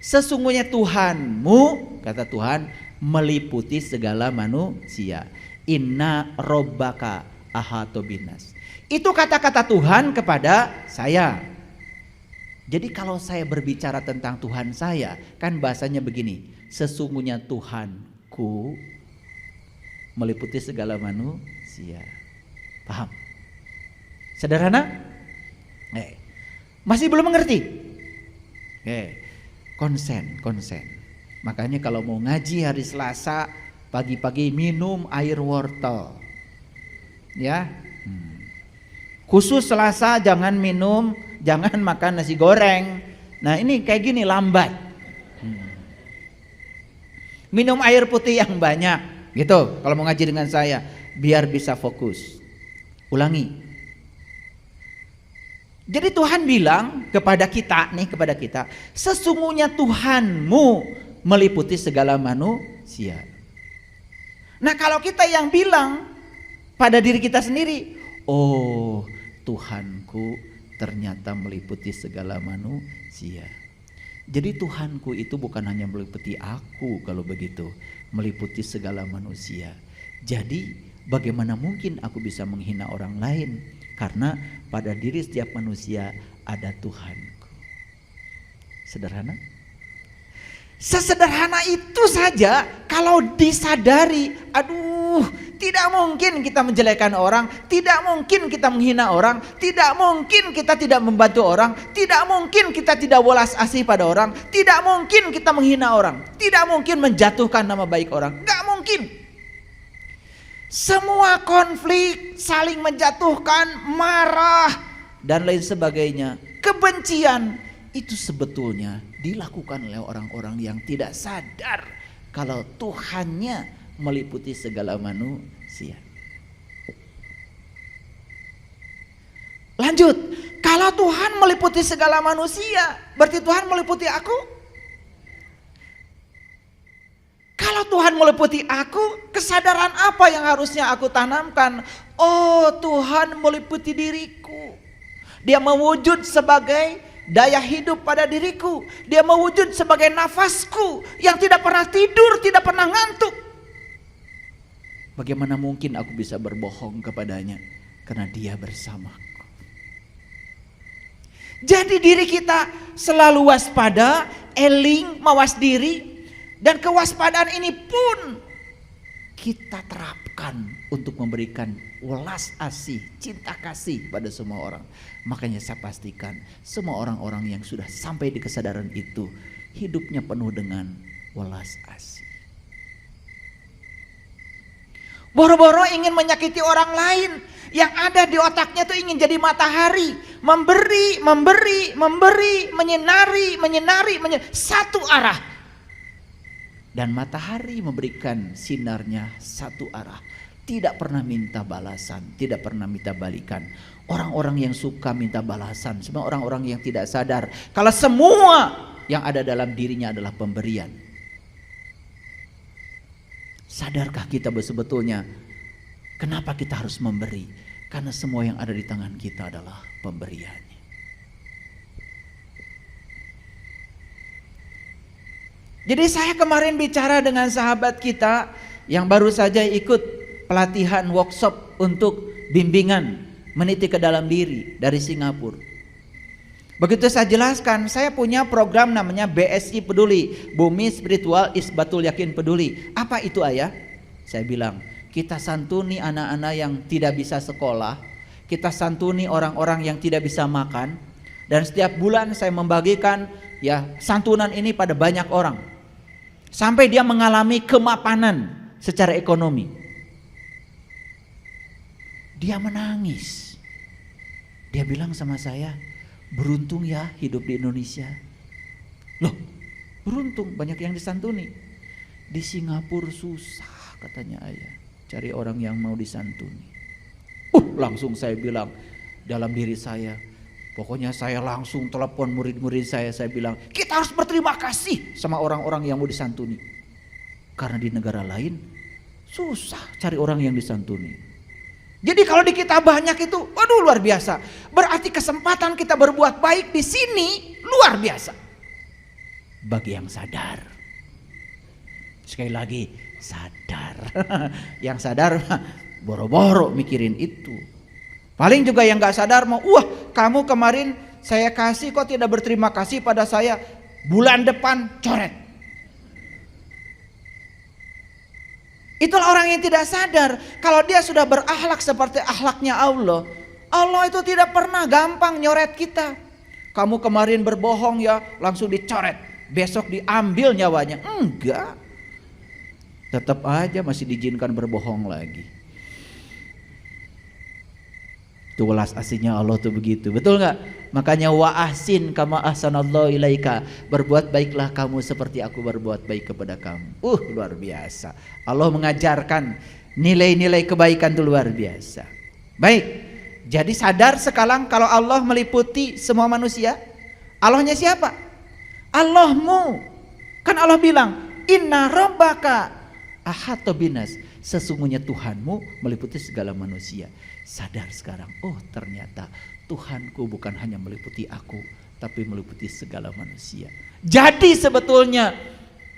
Sesungguhnya Tuhanmu, kata Tuhan, meliputi segala manusia. Inna robbaka ahato binas. Itu kata-kata Tuhan kepada saya. Jadi kalau saya berbicara tentang Tuhan saya, kan bahasanya begini. Sesungguhnya Tuhanku meliputi segala manusia. Paham? Sederhana? Masih belum mengerti? Konsen. Makanya kalau mau ngaji hari Selasa pagi-pagi minum air wortel, ya. Khusus Selasa jangan makan nasi goreng. Nah ini kayak gini lambat. Minum air putih yang banyak, gitu. Kalau mau ngaji dengan saya, biar bisa fokus. Ulangi. Jadi Tuhan bilang kepada kita, sesungguhnya Tuhanmu meliputi segala manusia. Nah kalau kita yang bilang pada diri kita sendiri, oh Tuhanku ternyata meliputi segala manusia. Jadi Tuhanku itu bukan hanya meliputi aku, kalau begitu meliputi segala manusia. Jadi bagaimana mungkin aku bisa menghina orang lain? Karena pada diri setiap manusia ada Tuhanku. Sederhana? Sesederhana itu saja kalau disadari, aduh, tidak mungkin kita menjelekkan orang, tidak mungkin kita menghina orang, tidak mungkin kita tidak membantu orang, tidak mungkin kita tidak welas asih pada orang, tidak mungkin kita menghina orang, tidak mungkin menjatuhkan nama baik orang, gak mungkin. Semua konflik, saling menjatuhkan, marah, dan lain sebagainya, kebencian, itu sebetulnya dilakukan oleh orang-orang yang tidak sadar kalau Tuhannya meliputi segala manusia. Lanjut, kalau Tuhan meliputi segala manusia, berarti Tuhan meliputi aku. Kalau Tuhan meliputi aku, kesadaran apa yang harusnya aku tanamkan? Oh, Tuhan meliputi diriku. Dia mewujud sebagai daya hidup pada diriku. Dia mewujud sebagai nafasku yang tidak pernah tidur, tidak pernah ngantuk. Bagaimana mungkin aku bisa berbohong kepadanya? Karena dia bersamaku. Jadi diri kita selalu waspada, eling, mawas diri. Dan kewaspadaan ini pun kita terapkan untuk memberikan welas asih, cinta kasih pada semua orang. Makanya saya pastikan semua orang-orang yang sudah sampai di kesadaran itu hidupnya penuh dengan welas asih. Boro-boro ingin menyakiti orang lain, Yang ada di otaknya tuh ingin jadi matahari, memberi, menyinari, satu arah. Dan matahari memberikan sinarnya satu arah. Tidak pernah minta balasan, tidak pernah minta balikan. Orang-orang yang suka minta balasan, semua orang-orang yang tidak sadar kalau semua yang ada dalam dirinya adalah pemberian. Sadarkah kita sebetulnya kenapa kita harus memberi? Karena semua yang ada di tangan kita adalah pemberiannya. Jadi saya kemarin bicara dengan sahabat kita yang baru saja ikut pelatihan workshop untuk bimbingan meniti ke dalam diri dari Singapura. Begitu saya jelaskan, saya punya program namanya BSI Peduli, Bumi Spiritual Isbatul Yakin Peduli. Apa itu ayah? Saya bilang, kita santuni anak-anak yang tidak bisa sekolah, kita santuni orang-orang yang tidak bisa makan, dan setiap bulan saya membagikan ya santunan ini pada banyak orang. Sampai dia mengalami kemapanan secara ekonomi. Dia menangis. Dia bilang sama saya, beruntung ya hidup di Indonesia. Loh, beruntung banyak yang disantuni. Di Singapura susah katanya ayah, cari orang yang mau disantuni. Langsung saya bilang dalam diri saya, pokoknya saya langsung telepon murid-murid saya bilang, kita harus berterima kasih sama orang-orang yang mau disantuni. Karena di negara lain susah cari orang yang disantuni. Jadi kalau di kita banyak itu, waduh luar biasa. Berarti kesempatan kita berbuat baik di sini luar biasa. Bagi yang sadar. Sekali lagi, sadar. Yang sadar boro-boro mikirin itu. Paling juga yang gak sadar mau, kamu kemarin saya kasih kok tidak berterima kasih pada saya. Bulan depan coret. Itulah orang yang tidak sadar. Kalau dia sudah berakhlak seperti akhlaknya Allah, Allah itu tidak pernah gampang nyoret kita. Kamu kemarin berbohong ya, langsung dicoret. Besok diambil nyawanya. Enggak. Tetap aja masih diizinkan berbohong lagi. Itu welas aslinya Allah tuh begitu. Betul gak? Makanya wa ahsin kama ahsanallahu ilaika. Berbuat baiklah kamu seperti aku berbuat baik kepada kamu. Luar biasa. Allah mengajarkan nilai-nilai kebaikan itu luar biasa. Baik. Jadi sadar sekarang kalau Allah meliputi semua manusia. Allahnya siapa? Allahmu. Kan Allah bilang, inna rabbaka ahata binas. Sesungguhnya Tuhanmu meliputi segala manusia. Sadar sekarang, ternyata Tuhanku bukan hanya meliputi aku, tapi meliputi segala manusia. Jadi sebetulnya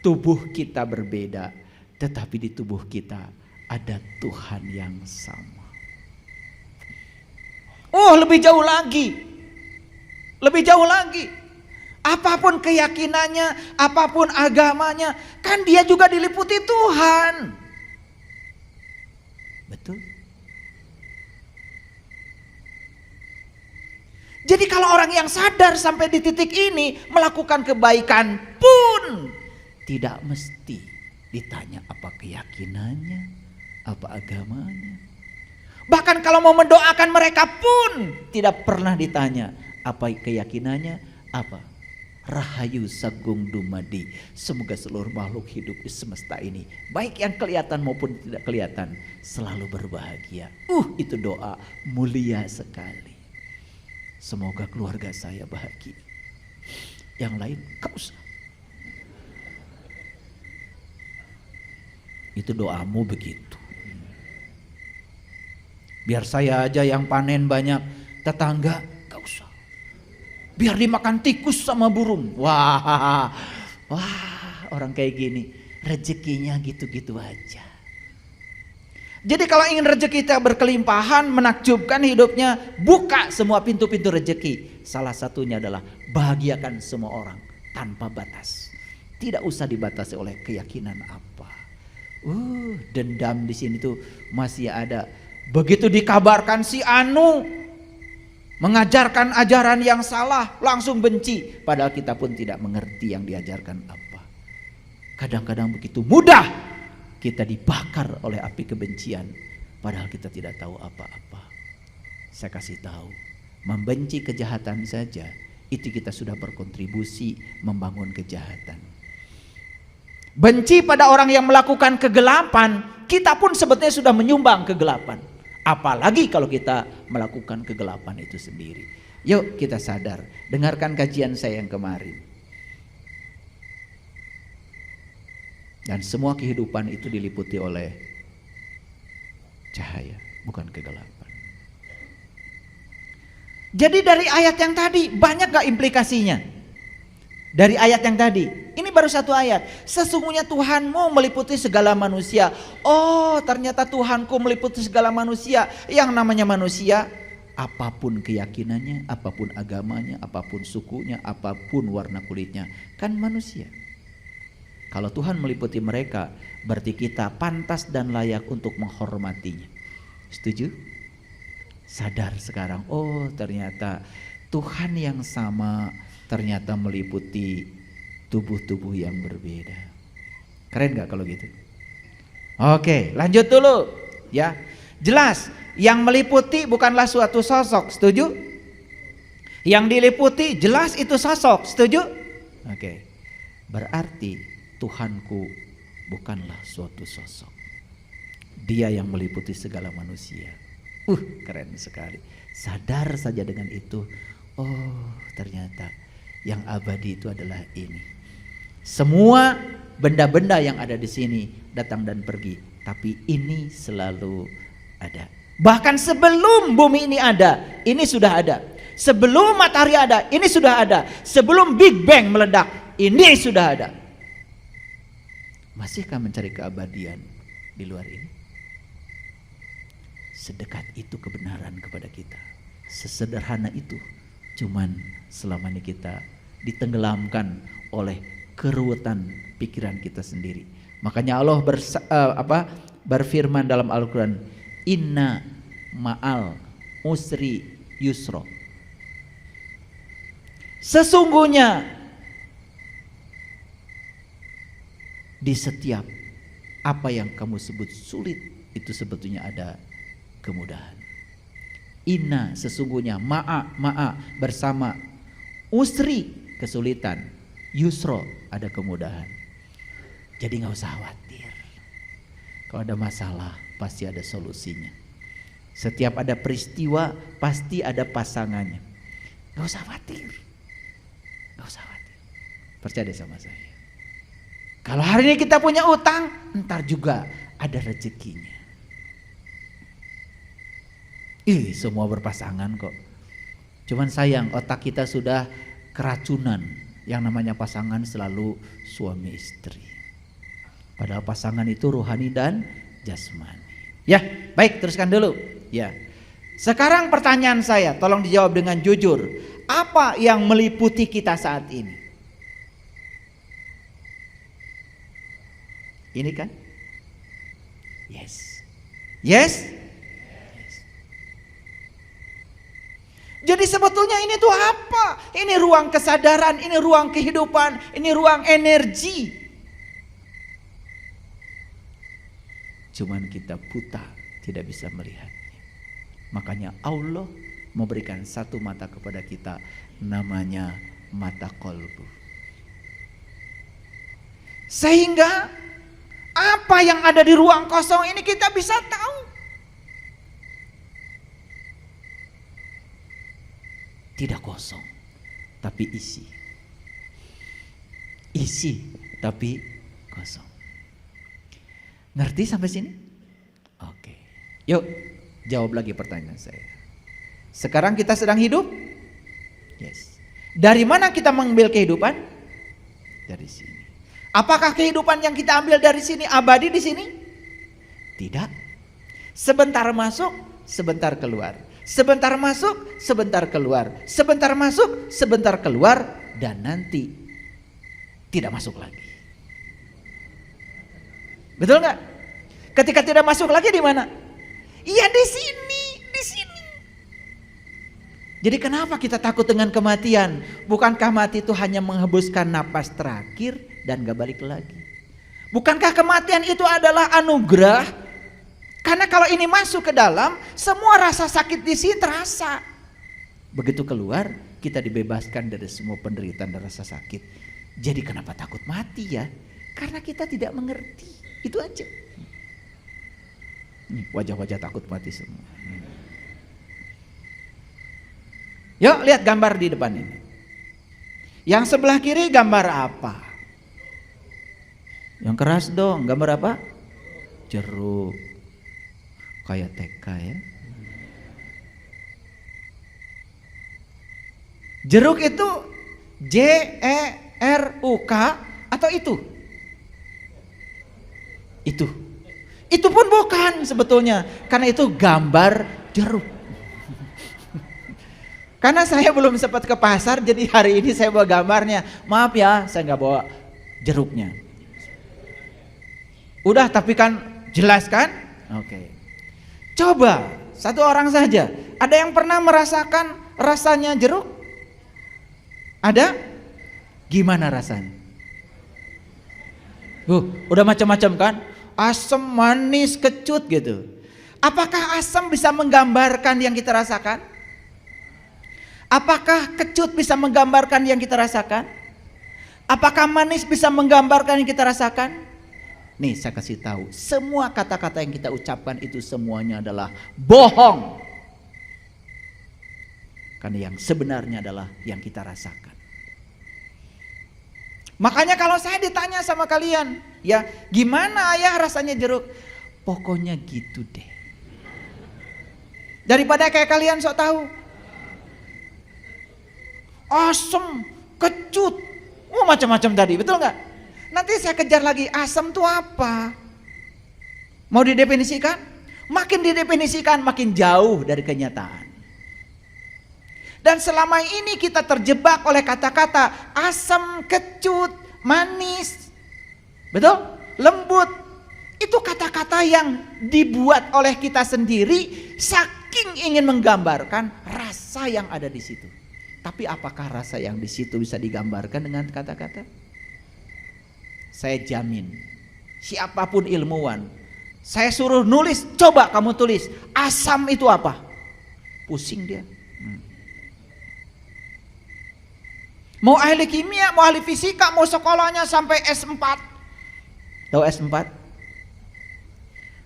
tubuh kita berbeda, tetapi di tubuh kita ada Tuhan yang sama. Lebih jauh lagi. Lebih jauh lagi. Apapun keyakinannya, apapun agamanya, kan dia juga diliputi Tuhan. Betul? Jadi kalau orang yang sadar sampai di titik ini melakukan kebaikan pun tidak mesti ditanya apa keyakinannya, apa agamanya. Bahkan kalau mau mendoakan mereka pun tidak pernah ditanya apa keyakinannya, apa. Rahayu Sagung Dumadi. Semoga seluruh makhluk hidup di semesta ini, baik yang kelihatan maupun tidak kelihatan, selalu berbahagia. Itu doa mulia sekali. Semoga keluarga saya bahagia. Yang lain gak usah. Itu doamu begitu. Biar saya aja yang panen banyak, tetangga gak usah. Biar dimakan tikus sama burung. Wah, orang kayak gini rezekinya gitu-gitu aja. Jadi kalau ingin rezeki kita berkelimpahan, menakjubkan hidupnya, buka semua pintu-pintu rezeki. Salah satunya adalah bahagiakan semua orang tanpa batas. Tidak usah dibatasi oleh keyakinan apa. Dendam di sini tuh masih ada. Begitu dikabarkan si Anu mengajarkan ajaran yang salah, langsung benci. Padahal kita pun tidak mengerti yang diajarkan apa. Kadang-kadang begitu mudah kita dibakar oleh api kebencian, padahal kita tidak tahu apa-apa. Saya kasih tahu, membenci kejahatan saja itu kita sudah berkontribusi membangun kejahatan. Benci pada orang yang melakukan kegelapan, kita pun sebetulnya sudah menyumbang kegelapan. Apalagi kalau kita melakukan kegelapan itu sendiri. Yuk kita sadar, dengarkan kajian saya yang kemarin. Dan semua kehidupan itu diliputi oleh cahaya, bukan kegelapan. Jadi dari ayat yang tadi banyak gak implikasinya? Dari ayat yang tadi, ini baru satu ayat. Sesungguhnya Tuhanmu meliputi segala manusia. Oh, ternyata Tuhanku meliputi segala manusia. Yang namanya manusia, apapun keyakinannya, apapun agamanya, apapun sukunya, apapun warna kulitnya, kan manusia. Kalau Tuhan meliputi mereka, berarti kita pantas dan layak untuk menghormatinya. Setuju? Sadar sekarang, oh ternyata Tuhan yang sama ternyata meliputi tubuh-tubuh yang berbeda. Keren gak kalau gitu? Oke, lanjut dulu ya. Jelas, yang meliputi bukanlah suatu sosok, setuju? Yang diliputi jelas itu sosok, setuju? Oke, berarti Tuhanku bukanlah suatu sosok. Dia yang meliputi segala manusia. Keren sekali. Sadar saja dengan itu, oh ternyata yang abadi itu adalah ini. Semua benda-benda yang ada di sini datang dan pergi, tapi ini selalu ada. Bahkan sebelum bumi ini ada, ini sudah ada. Sebelum matahari ada, ini sudah ada. Sebelum Big Bang meledak, ini sudah ada. Masihkah mencari keabadian di luar ini? Sedekat itu kebenaran kepada kita. Sesederhana itu. Cuman selama ini kita ditenggelamkan oleh keruwetan pikiran kita sendiri. Makanya Allah berfirman dalam Al-Quran, Inna ma'al usri yusro. Sesungguhnya di setiap apa yang kamu sebut sulit, itu sebetulnya ada kemudahan. Inna sesungguhnya, ma'a bersama, usri kesulitan, yusro ada kemudahan. Jadi gak usah khawatir. Kalau ada masalah pasti ada solusinya. Setiap ada peristiwa pasti ada pasangannya. Gak usah khawatir. Gak usah khawatir. Percaya sama saya. Kalau hari ini kita punya utang, ntar juga ada rezekinya. Semua berpasangan kok. Cuman sayang otak kita sudah keracunan. Yang namanya pasangan selalu suami istri. Padahal pasangan itu rohani dan jasmani. Ya, baik, teruskan dulu. Ya. Sekarang pertanyaan saya, tolong dijawab dengan jujur. Apa yang meliputi kita saat ini? Ini kan? Yes. Yes? Jadi sebetulnya ini tuh apa? Ini ruang kesadaran, ini ruang kehidupan, ini ruang energi. Cuman kita buta, tidak bisa melihatnya. Makanya Allah memberikan satu mata kepada kita, namanya mata kolbu. Sehingga apa yang ada di ruang kosong ini kita bisa tahu. Tidak kosong, tapi isi. Isi, tapi kosong. Ngerti sampai sini? Oke. Yuk, jawab lagi pertanyaan saya. Sekarang kita sedang hidup? Yes. Dari mana kita mengambil kehidupan? Dari sini. Apakah kehidupan yang kita ambil dari sini abadi di sini? Tidak. Sebentar masuk, sebentar keluar. Sebentar masuk, sebentar keluar. Sebentar masuk, sebentar keluar. Dan nanti tidak masuk lagi. Betul nggak? Ketika tidak masuk lagi di mana? Iya di sini, di sini. Jadi kenapa kita takut dengan kematian? Bukankah mati itu hanya menghembuskan napas terakhir dan gak balik lagi? Bukankah kematian itu adalah anugerah? Karena kalau ini masuk ke dalam, semua rasa sakit di sini terasa. Begitu keluar, kita dibebaskan dari semua penderitaan dan rasa sakit. Jadi kenapa takut mati ya? Karena kita tidak mengerti. Itu aja. Nih, wajah-wajah takut mati semua. Yuk lihat gambar di depan ini. Yang sebelah kiri gambar apa? Yang keras dong, gambar apa? Jeruk. Kayak TK ya. Jeruk itu JERUK atau itu? Itu pun bukan sebetulnya, karena itu gambar jeruk. Karena saya belum sempat ke pasar, jadi hari ini saya bawa gambarnya. Maaf ya, saya nggak bawa jeruknya. Udah, tapi kan jelas kan? Oke. Coba satu orang saja. Ada yang pernah merasakan rasanya jeruk? Ada? Gimana rasanya? Udah macam-macam kan? Asam, manis, kecut gitu. Apakah asam bisa menggambarkan yang kita rasakan? Apakah kecut bisa menggambarkan yang kita rasakan? Apakah manis bisa menggambarkan yang kita rasakan? Nih saya kasih tahu, semua kata-kata yang kita ucapkan itu semuanya adalah bohong. Karena yang sebenarnya adalah yang kita rasakan. Makanya kalau saya ditanya sama kalian, ya gimana ayah rasanya jeruk? Pokoknya gitu deh. Daripada kayak kalian sok tahu. Asam, kecut, macam-macam tadi, betul nggak? Nanti saya kejar lagi, asam itu apa? Mau didefinisikan? Makin didefinisikan makin jauh dari kenyataan. Dan selama ini kita terjebak oleh kata-kata asam, kecut, manis, betul? Lembut. Itu kata-kata yang dibuat oleh kita sendiri saking ingin menggambarkan rasa yang ada di situ. Tapi apakah rasa yang di situ bisa digambarkan dengan kata-kata? Saya jamin, siapapun ilmuwan, saya suruh nulis, coba kamu tulis, asam itu apa? Pusing dia. Mau ahli kimia, mau ahli fisika, mau sekolahnya sampai S4. Tahu S4?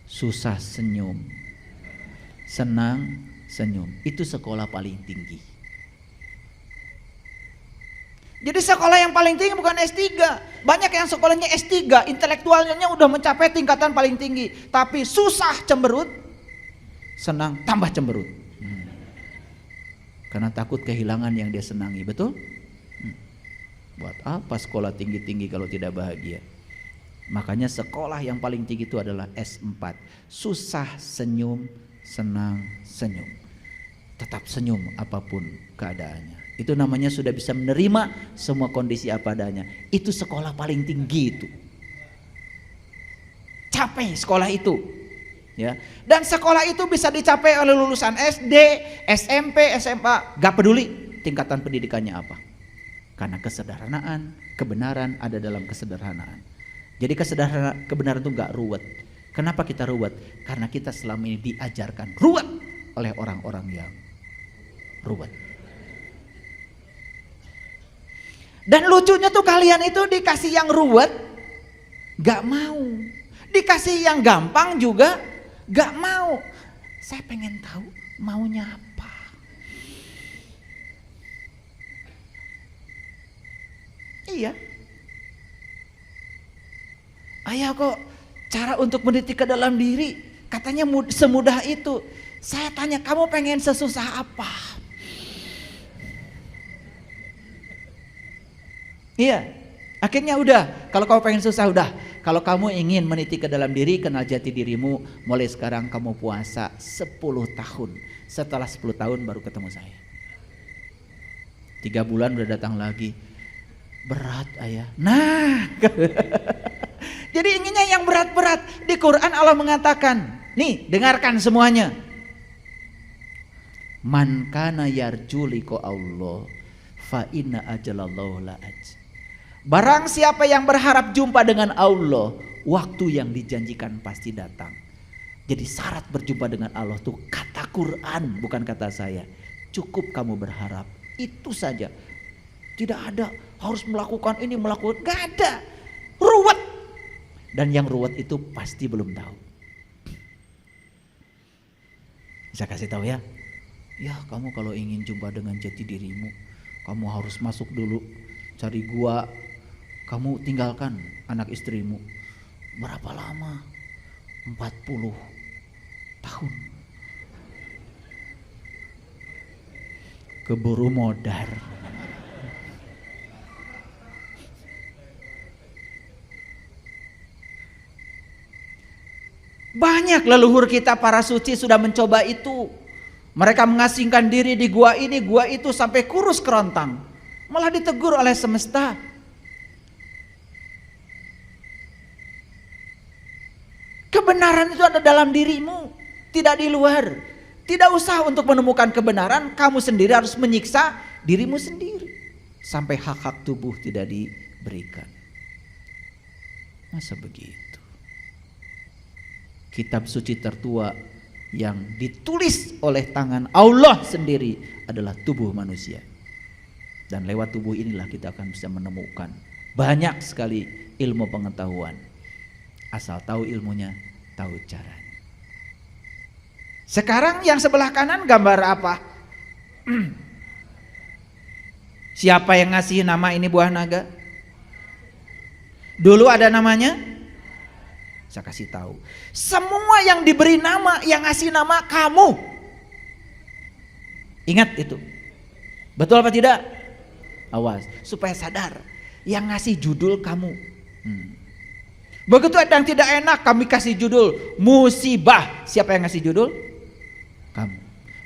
Susah senyum, senang senyum. Itu sekolah paling tinggi. Jadi sekolah yang paling tinggi bukan S3. Banyak yang sekolahnya S3, intelektualnya udah mencapai tingkatan paling tinggi, tapi susah cemberut, senang tambah cemberut. Karena takut kehilangan yang dia senangi, betul? Buat apa sekolah tinggi-tinggi kalau tidak bahagia? Makanya sekolah yang paling tinggi itu adalah S4. Susah senyum, senang senyum. Tetap senyum apapun keadaannya. Itu namanya sudah bisa menerima semua kondisi apa adanya. Itu sekolah paling tinggi itu. Capai sekolah itu. Ya. Dan sekolah itu bisa dicapai oleh lulusan SD, SMP, SMA, gak peduli tingkatan pendidikannya apa. Karena kesederhanaan, kebenaran ada dalam kesederhanaan. Jadi kebenaran itu gak ruwet. Kenapa kita ruwet? Karena kita selama ini diajarkan ruwet oleh orang-orang yang ruwet. Dan lucunya tuh kalian itu dikasih yang ruwet gak mau, dikasih yang gampang juga gak mau. Saya pengen tahu maunya apa. Iya. Ayah kok cara untuk mendidik ke dalam diri katanya semudah itu. Saya tanya, kamu pengen sesusah apa? Iya, akhirnya udah. Kalau kamu pengen susah udah. Kalau kamu ingin meniti ke dalam diri, kenal jati dirimu, mulai sekarang kamu puasa 10 tahun. Setelah 10 tahun baru ketemu saya. 3 bulan udah datang lagi. Berat ayah. Nah, jadi inginnya yang berat-berat. Di Quran Allah mengatakan, nih dengarkan semuanya. Man kana yarju liqa Allah fa inna ajalallahu la'aj. Barang siapa yang berharap jumpa dengan Allah, waktu yang dijanjikan pasti datang. Jadi syarat berjumpa dengan Allah tuh kata Quran, bukan kata saya. Cukup kamu berharap, itu saja. Tidak ada harus melakukan ini, melakukan, gak ada. Ruwet. Dan yang ruwet itu pasti belum tahu. Saya kasih tahu ya. Ya, kamu kalau ingin jumpa dengan jati dirimu, kamu harus masuk dulu, cari gua, kamu tinggalkan anak istrimu. Berapa lama? 40 tahun. Keburu modar. Banyak leluhur kita para suci sudah mencoba itu. Mereka mengasingkan diri di gua ini, gua itu sampai kurus kerontang. Malah ditegur oleh semesta. Kebenaran itu ada dalam dirimu, tidak di luar. Tidak usah untuk menemukan kebenaran, kamu sendiri harus menyiksa dirimu sendiri. Sampai hak-hak tubuh tidak diberikan. Masa begitu? Kitab suci tertua yang ditulis oleh tangan Allah sendiri adalah tubuh manusia. Dan lewat tubuh inilah kita akan bisa menemukan banyak sekali ilmu pengetahuan. Asal tahu ilmunya, tahu caranya. Sekarang yang sebelah kanan gambar apa? Siapa yang ngasih nama ini buah naga? Dulu ada namanya? Saya kasih tahu. Semua yang diberi nama, yang ngasih nama kamu. Ingat itu. Betul apa tidak? Awas, supaya sadar. Yang ngasih judul kamu. Begitu ada yang tidak enak, kami kasih judul musibah. Siapa yang ngasih judul? Kamu.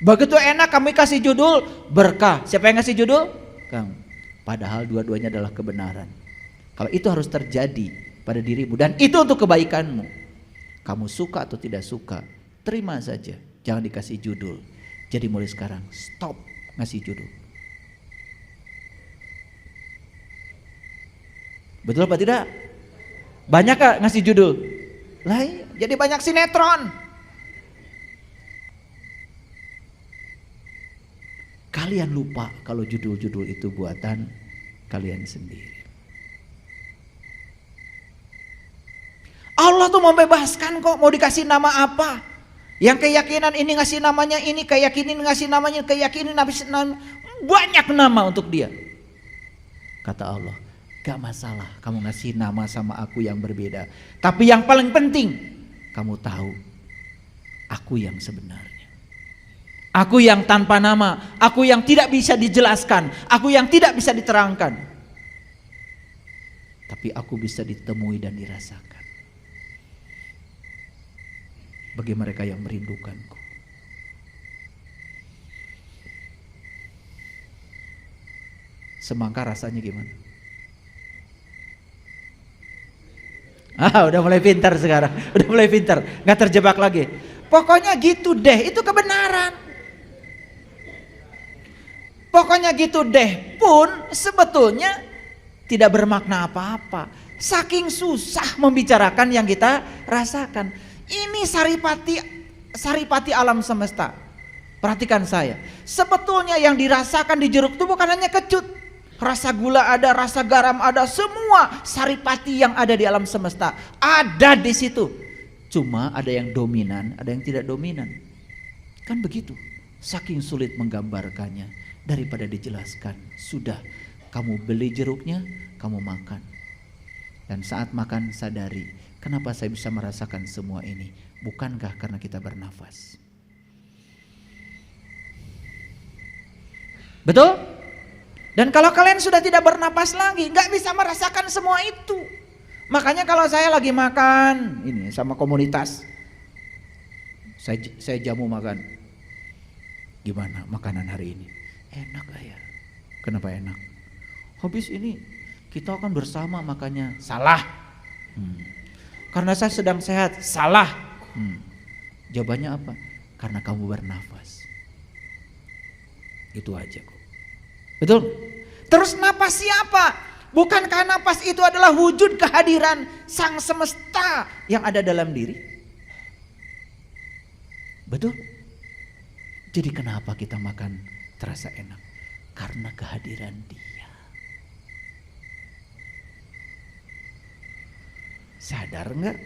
Begitu enak kami kasih judul berkah. Siapa yang ngasih judul? Kamu. Padahal dua-duanya adalah kebenaran. Kalau itu harus terjadi pada dirimu dan itu untuk kebaikanmu. Kamu suka atau tidak suka, terima saja. Jangan dikasih judul. Jadi mulai sekarang stop ngasih judul. Betul apa tidak? Banyak gak ngasih judul? Lah, jadi banyak sinetron. Kalian lupa kalau judul-judul itu buatan kalian sendiri. Allah tuh membebaskan kok, mau dikasih nama apa. Yang keyakinan ini ngasih namanya ini, keyakinan ngasih namanya, keyakinan banyak nama untuk dia. Kata Allah, gak masalah kamu ngasih nama sama aku yang berbeda. Tapi yang paling penting, kamu tahu aku yang sebenarnya. Aku yang tanpa nama, aku yang tidak bisa dijelaskan, aku yang tidak bisa diterangkan. Tapi aku bisa ditemui dan dirasakan. Bagi mereka yang merindukanku. Semangka rasanya gimana? Udah mulai pintar sekarang, udah mulai pintar, gak terjebak lagi. Pokoknya gitu deh, itu kebenaran. Pokoknya gitu deh pun sebetulnya tidak bermakna apa-apa. Saking susah membicarakan yang kita rasakan. Ini saripati alam semesta. Perhatikan saya. Sebetulnya yang dirasakan di jeruk itu bukan hanya kecut. Rasa gula ada, rasa garam ada, semua saripati yang ada di alam semesta ada di situ. Cuma ada yang dominan, ada yang tidak dominan. Kan begitu. Saking sulit menggambarkannya. Daripada dijelaskan, sudah kamu beli jeruknya, kamu makan. Dan saat makan sadari, kenapa saya bisa merasakan semua ini? Bukankah karena kita bernafas? Betul? Dan kalau kalian sudah tidak bernapas lagi, gak bisa merasakan semua itu. Makanya kalau saya lagi makan, ini sama komunitas, saya jamu makan. Gimana makanan hari ini? Enak gak ya? Kenapa enak? Habis ini kita akan bersama makanya. Salah. Karena saya sedang sehat. Salah. Jawabannya apa? Karena kamu bernafas. Itu aja kok. Betul? Terus napas siapa? Bukankah napas itu adalah wujud kehadiran sang semesta yang ada dalam diri? Betul? Jadi kenapa kita makan terasa enak? Karena kehadiran Dia. Sadar enggak?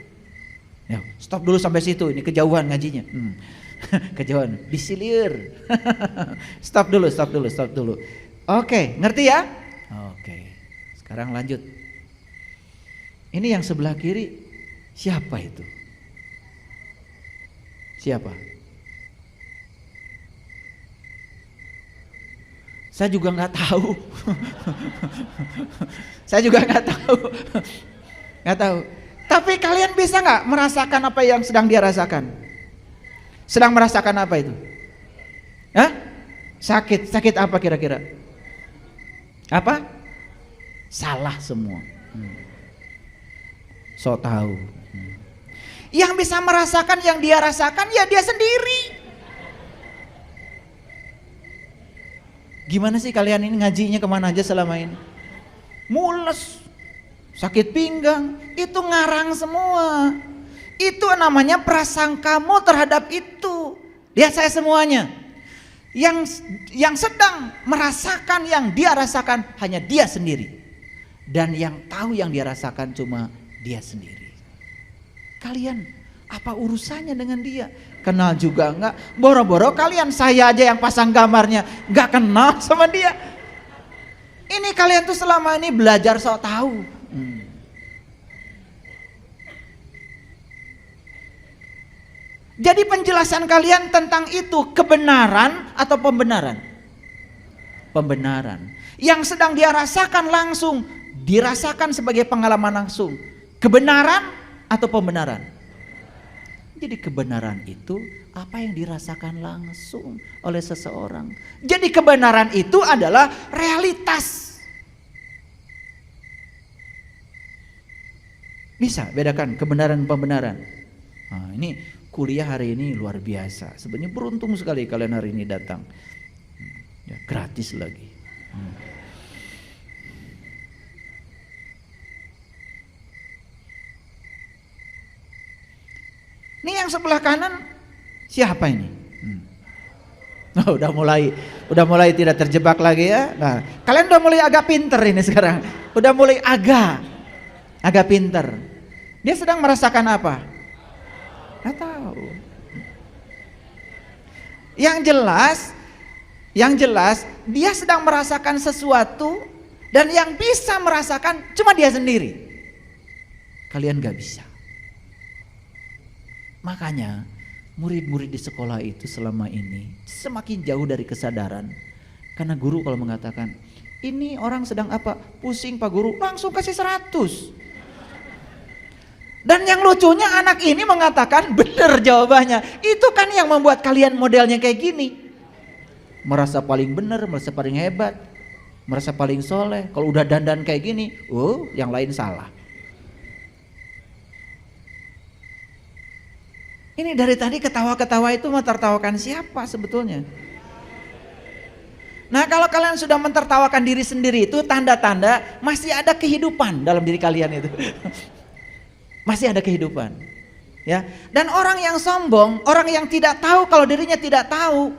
Ya, stop dulu sampai situ, ini kejauhan ngajinya. Kejauhan, disilir. Stop dulu. Oke, ngerti ya? Oke, sekarang lanjut. Ini yang sebelah kiri, siapa itu? Siapa? Saya juga nggak tahu. Saya juga nggak tahu. Nggak tahu. Tapi kalian bisa nggak merasakan apa yang sedang dia rasakan? Sedang merasakan apa itu? Hah? Sakit apa kira-kira? Apa? Salah semua. So tahu. Yang bisa merasakan yang dia rasakan ya dia sendiri. Gimana sih kalian ini ngajinya kemana aja selama ini? Mules, sakit pinggang, itu ngarang semua. Itu namanya prasangkamu terhadap itu. Lihat saya semuanya. Yang sedang merasakan yang dia rasakan hanya dia sendiri. Dan yang tahu yang dia rasakan cuma dia sendiri. Kalian apa urusannya dengan dia? Kenal juga enggak? Boro-boro kalian, saya aja yang pasang gambarnya enggak kenal sama dia. Ini kalian tuh selama ini belajar sok tahu. Jadi penjelasan kalian tentang itu kebenaran atau pembenaran? Pembenaran. Yang sedang dia rasakan langsung, dirasakan sebagai pengalaman langsung. Kebenaran atau pembenaran? Jadi kebenaran itu apa yang dirasakan langsung oleh seseorang. Jadi kebenaran itu adalah realitas. Bisa bedakan kebenaran dan pembenaran. Nah, ini kuliah hari ini luar biasa. Sebenarnya beruntung sekali kalian hari ini datang. Ya, gratis lagi. Ini yang sebelah kanan siapa ini? Oh, udah mulai tidak terjebak lagi ya. Nah, kalian udah mulai agak pinter ini sekarang. Udah mulai agak pinter. Dia sedang merasakan apa? Nggak tahu. Yang jelas dia sedang merasakan sesuatu dan yang bisa merasakan cuma dia sendiri. Kalian gak bisa. Makanya murid-murid di sekolah itu selama ini semakin jauh dari kesadaran. Karena guru kalau mengatakan, ini orang sedang apa? Pusing Pak Guru, langsung kasih 100. Dan yang lucunya anak ini mengatakan benar jawabannya. Itu kan yang membuat kalian modelnya kayak gini. Merasa paling benar, merasa paling hebat, merasa paling soleh. Kalau udah dandan kayak gini, yang lain salah. Ini dari tadi ketawa-ketawa itu mentertawakan siapa sebetulnya? Nah, kalau kalian sudah mentertawakan diri sendiri itu tanda-tanda masih ada kehidupan dalam diri kalian itu. Masih ada kehidupan. Ya. Dan orang yang sombong, orang yang tidak tahu kalau dirinya tidak tahu,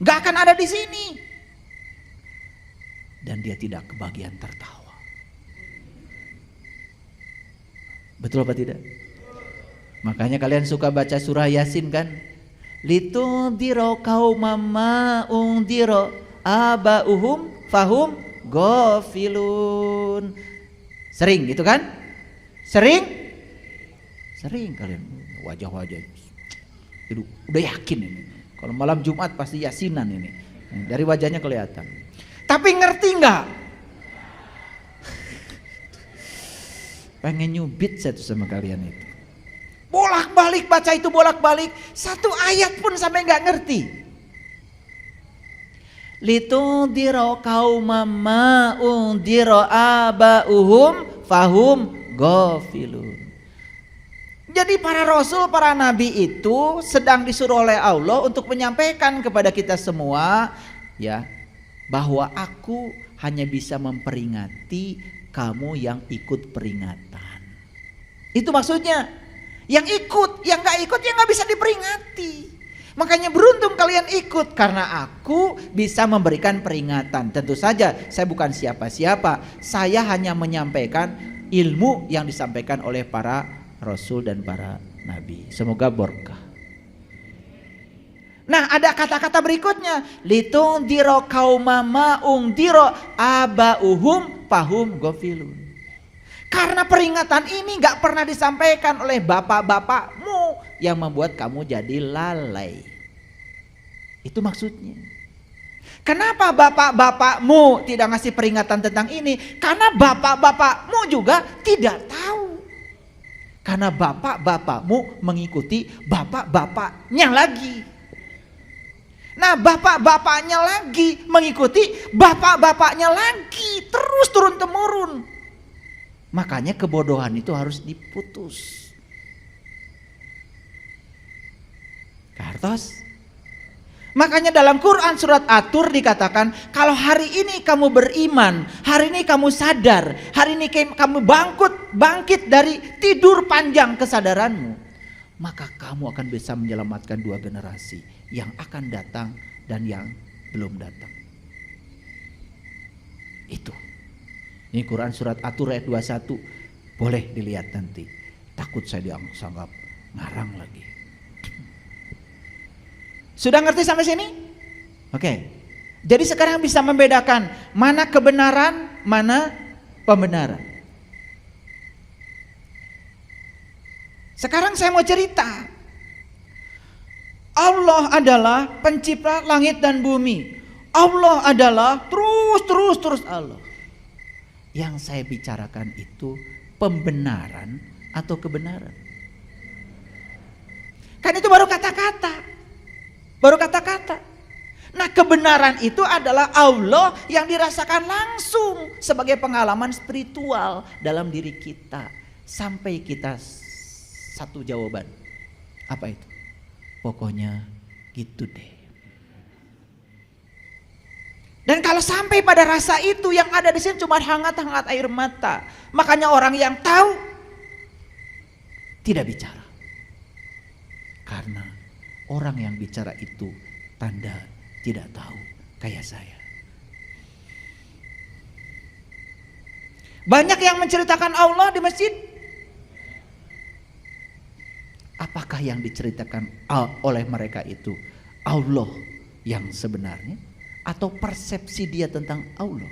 gak akan ada di sini. Dan dia tidak kebagian tertawa. Betul apa tidak? Makanya kalian suka baca surah Yasin kan? Litundiro qaumama undiro abauhum fahum ghafilun. Sering gitu kan? Sering kalian wajah-wajah. Udah yakin ini. Kalau malam Jumat pasti Yasinan ini. Dari wajahnya kelihatan. Tapi ngerti nggak? Pengen nyubit saya tuh sama kalian itu. Bolak-balik baca itu bolak-balik, satu ayat pun sampai nggak ngerti. Litundiro qaumama undiro abauhum fahum ghafilun. Jadi para rasul, para nabi itu sedang disuruh oleh Allah untuk menyampaikan kepada kita semua ya, bahwa aku hanya bisa memperingati kamu yang ikut peringatan. Itu maksudnya. Yang ikut, yang gak ikut ya gak bisa diperingati. Makanya beruntung kalian ikut, karena aku bisa memberikan peringatan. Tentu saja saya bukan siapa-siapa, saya hanya menyampaikan ilmu yang disampaikan oleh para rasul dan para nabi. Semoga berkah. Nah, ada kata-kata berikutnya, litundiro qaumama ungdiro abauhum fahum ghafilun. Karena peringatan ini gak pernah disampaikan oleh bapak-bapakmu yang membuat kamu jadi lalai. Itu maksudnya. Kenapa bapak-bapakmu tidak ngasih peringatan tentang ini? Karena bapak-bapakmu juga tidak tahu. Karena bapak-bapakmu mengikuti bapak-bapaknya lagi. Nah, bapak-bapaknya lagi mengikuti bapak-bapaknya lagi, terus turun-temurun. Makanya kebodohan itu harus diputus. Kartos. Makanya dalam Quran surat At-Tur dikatakan, kalau hari ini kamu beriman, hari ini kamu sadar, hari ini kamu bangkit dari tidur panjang kesadaranmu, maka kamu akan bisa menyelamatkan 2 generasi yang akan datang dan yang belum datang. Itu. Ini Quran surat At-Tur ayat 21. Boleh dilihat nanti. Takut saya dianggap ngarang lagi. Sudah ngerti sampai sini? Oke. Jadi sekarang bisa membedakan mana kebenaran, mana pembenaran. Sekarang saya mau cerita. Allah adalah pencipta langit dan bumi. Allah adalah terus Allah. Yang saya bicarakan itu pembenaran atau kebenaran. Kan itu baru kata-kata. Baru kata-kata. Nah, kebenaran itu adalah Allah yang dirasakan langsung sebagai pengalaman spiritual dalam diri kita. Sampai kita satu jawaban. Apa itu? Pokoknya gitu deh. Dan kalau sampai pada rasa itu, yang ada di sini cuma hangat-hangat air mata. Makanya orang yang tahu tidak bicara. Karena orang yang bicara itu tanda tidak tahu, kayak saya. Banyak yang menceritakan Allah di masjid. Apakah yang diceritakan oleh mereka itu Allah yang sebenarnya, atau persepsi dia tentang Allah?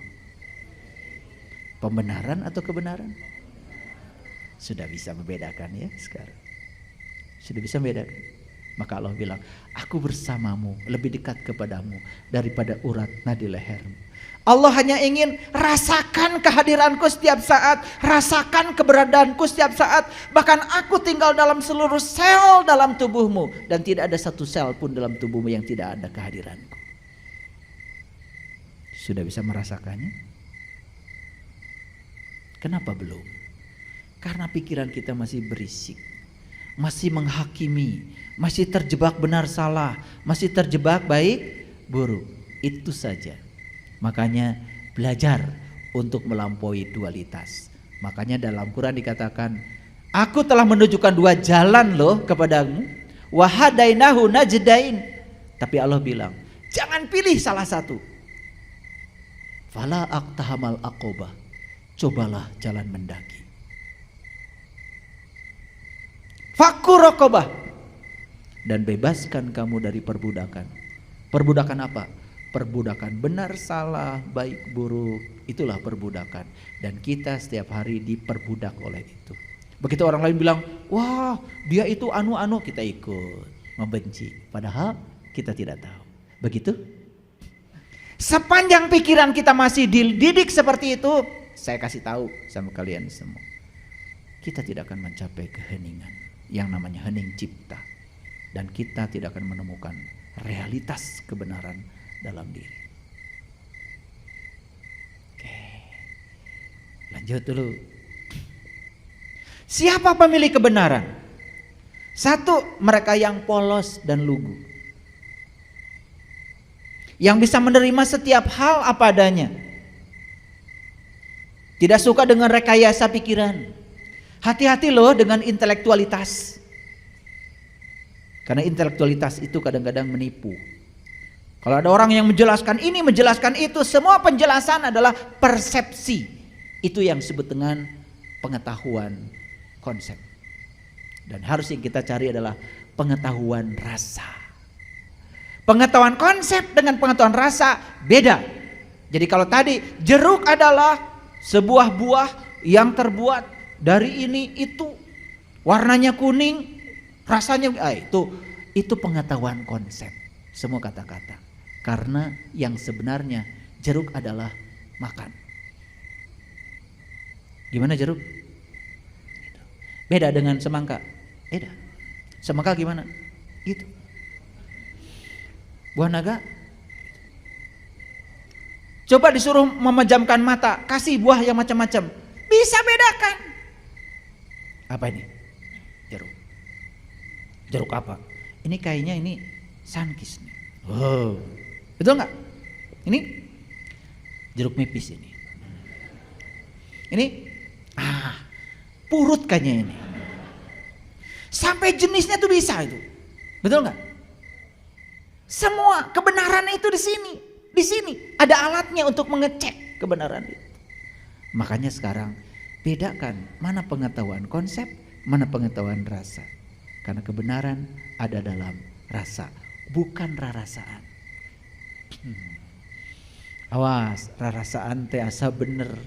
Pembenaran atau kebenaran? Sudah bisa membedakan ya sekarang. Sudah bisa membedakan. Maka Allah bilang, aku bersamamu, lebih dekat kepadamu daripada urat nadi lehermu. Allah hanya ingin rasakan kehadiranku setiap saat, rasakan keberadaanku setiap saat. Bahkan aku tinggal dalam seluruh sel dalam tubuhmu, dan tidak ada satu sel pun dalam tubuhmu yang tidak ada kehadiranku. Sudah bisa merasakannya? Kenapa belum? Karena pikiran kita masih berisik, masih menghakimi, masih terjebak benar salah, masih terjebak baik buruk. Itu saja. Makanya belajar untuk melampaui dualitas. Makanya dalam Quran dikatakan, aku telah menunjukkan 2 jalan loh kepadamu, wa hadainahu najdain. Tapi Allah bilang, jangan pilih salah satu. Fala aqtahamal aqobah, cobalah jalan mendaki. Fakku raqabah, dan bebaskan kamu dari perbudakan. Perbudakan apa? Perbudakan benar salah, baik buruk, itulah perbudakan. Dan kita setiap hari diperbudak oleh itu. Begitu orang lain bilang, wah dia itu anu-anu, kita ikut membenci. Padahal kita tidak tahu. Begitu? Sepanjang pikiran kita masih dididik seperti itu, saya kasih tahu sama kalian semua, kita tidak akan mencapai keheningan yang namanya hening cipta. Dan kita tidak akan menemukan realitas kebenaran dalam diri. Oke, lanjut dulu. Siapa pemilik kebenaran? 1, mereka yang polos dan lugu, yang bisa menerima setiap hal apa adanya, tidak suka dengan rekayasa pikiran. Hati-hati loh dengan intelektualitas. Karena intelektualitas itu kadang-kadang menipu. Kalau ada orang yang menjelaskan ini, menjelaskan itu, semua penjelasan adalah persepsi. Itu yang disebut dengan pengetahuan konsep. Dan harus yang kita cari adalah pengetahuan rasa. Pengetahuan konsep dengan pengetahuan rasa beda. Jadi kalau tadi jeruk adalah sebuah buah yang terbuat dari ini itu, warnanya kuning, rasanya itu pengetahuan konsep. Semua kata-kata. Karena yang sebenarnya jeruk adalah makan. Gimana jeruk? Beda dengan semangka. Beda. Semangka gimana? Gitu. Buah naga. Coba disuruh memejamkan mata, kasih buah yang macam-macam. Bisa bedakan. Apa ini? Jeruk. Jeruk apa? Ini kayaknya ini sunkist nih. Wow. Betul nggak? Ini jeruk nipis ini. Ini purut kayaknya ini. Sampai jenisnya tuh bisa itu. Betul nggak? Semua kebenaran itu di sini. Di sini ada alatnya untuk mengecek kebenaran itu. Makanya sekarang bedakan mana pengetahuan konsep, mana pengetahuan rasa. Karena kebenaran ada dalam rasa, bukan rarasaan. Awas, rarasaan teh asa bener.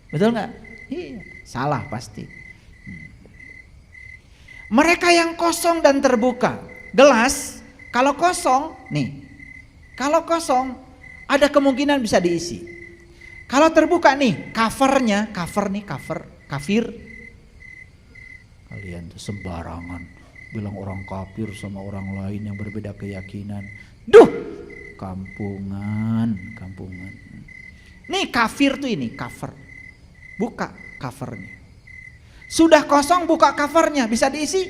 Betul nggak? Iya, salah pasti. Mereka yang kosong dan terbuka. Gelas kalau kosong, nih. Kalau kosong ada kemungkinan bisa diisi. Kalau terbuka nih, kafir. Kalian tuh sembarangan bilang orang kafir sama orang lain yang berbeda keyakinan. Duh, kampungan. Nih kafir tuh ini, cover. Buka covernya. Sudah kosong buka covernya, bisa diisi?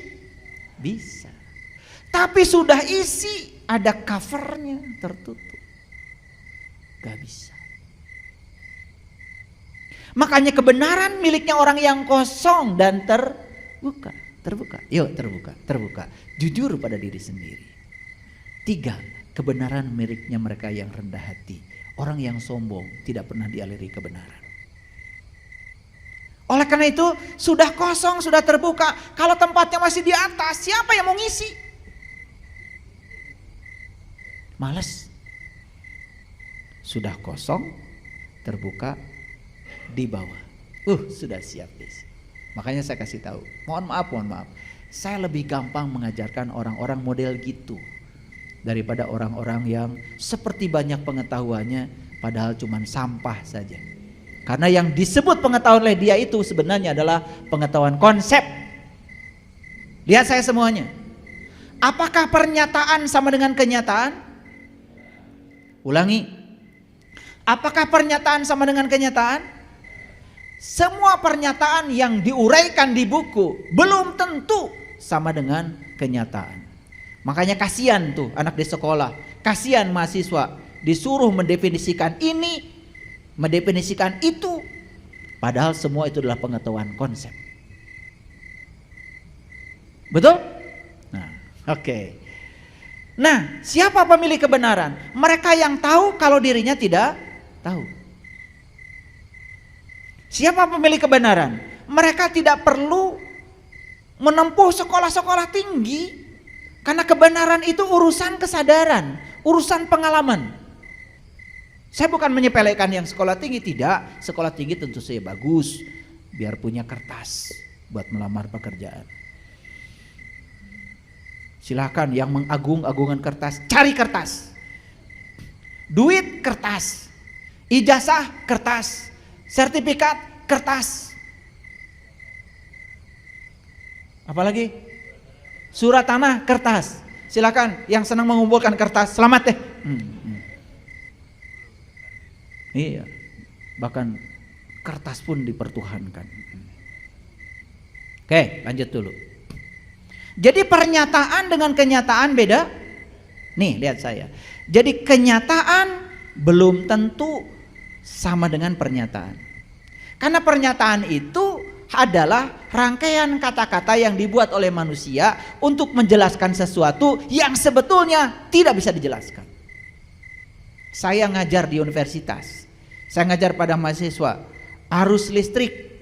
Bisa. Tapi sudah isi, ada covernya tertutup. Gak bisa. Makanya kebenaran miliknya orang yang kosong dan terbuka. Yuk terbuka. Jujur pada diri sendiri. 3. Kebenaran miliknya mereka yang rendah hati. Orang yang sombong tidak pernah dialiri kebenaran. Oleh karena itu sudah kosong, sudah terbuka. Kalau tempatnya masih di atas, siapa yang mau ngisi? Males. Sudah kosong, terbuka, di bawah. Sudah siap desi. Makanya saya kasih tahu. Mohon maaf. Saya lebih gampang mengajarkan orang-orang model gitu daripada orang-orang yang seperti banyak pengetahuannya padahal cuma sampah saja. Karena yang disebut pengetahuan oleh dia itu sebenarnya adalah pengetahuan konsep. Lihat saya semuanya. Apakah pernyataan sama dengan kenyataan? Ulangi. Apakah pernyataan sama dengan kenyataan? Semua pernyataan yang diuraikan di buku belum tentu sama dengan kenyataan. Makanya kasihan tuh anak di sekolah, kasihan mahasiswa disuruh mendefinisikan ini, mendefinisikan itu, padahal semua itu adalah pengetahuan konsep. Betul? Nah, oke. Nah, siapa pemilik kebenaran? Mereka yang tahu kalau dirinya tidak tahu. Siapa pemilik kebenaran? Mereka tidak perlu menempuh sekolah-sekolah tinggi. Karena kebenaran itu urusan kesadaran, urusan pengalaman. Saya bukan menyepelekan yang sekolah tinggi, tidak. Sekolah tinggi tentu saja bagus, biar punya kertas buat melamar pekerjaan. Silahkan yang mengagung-agungkan kertas, cari kertas. Duit kertas, ijazah kertas, sertifikat kertas. Apalagi? Surat tanah kertas. Silakan yang senang mengumpulkan kertas, selamat deh. Iya. Bahkan kertas pun dipertuhankan. Oke, lanjut dulu. Jadi pernyataan dengan kenyataan beda. Nih, lihat saya. Jadi kenyataan belum tentu sama dengan pernyataan. Karena pernyataan itu adalah rangkaian kata-kata yang dibuat oleh manusia untuk menjelaskan sesuatu yang sebetulnya tidak bisa dijelaskan. Saya ngajar di universitas, saya ngajar pada mahasiswa arus listrik.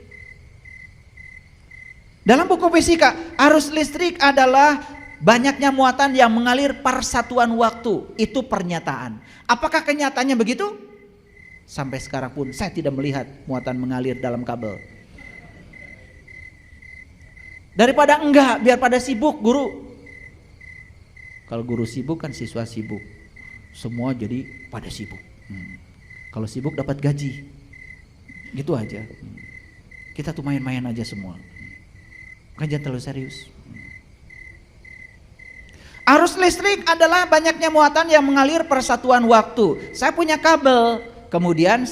Dalam buku fisika, arus listrik adalah banyaknya muatan yang mengalir persatuan waktu. Itu pernyataan. Apakah kenyataannya begitu? Sampai sekarang pun saya tidak melihat muatan mengalir dalam kabel. Daripada enggak, biar pada sibuk guru. Kalau guru sibuk kan siswa sibuk. Semua jadi pada sibuk. Kalau sibuk dapat gaji. Gitu aja. Kita tuh main-main aja semua. Bukan jangan terlalu serius. Arus listrik adalah banyaknya muatan yang mengalir persatuan waktu. Saya punya kabel, kemudian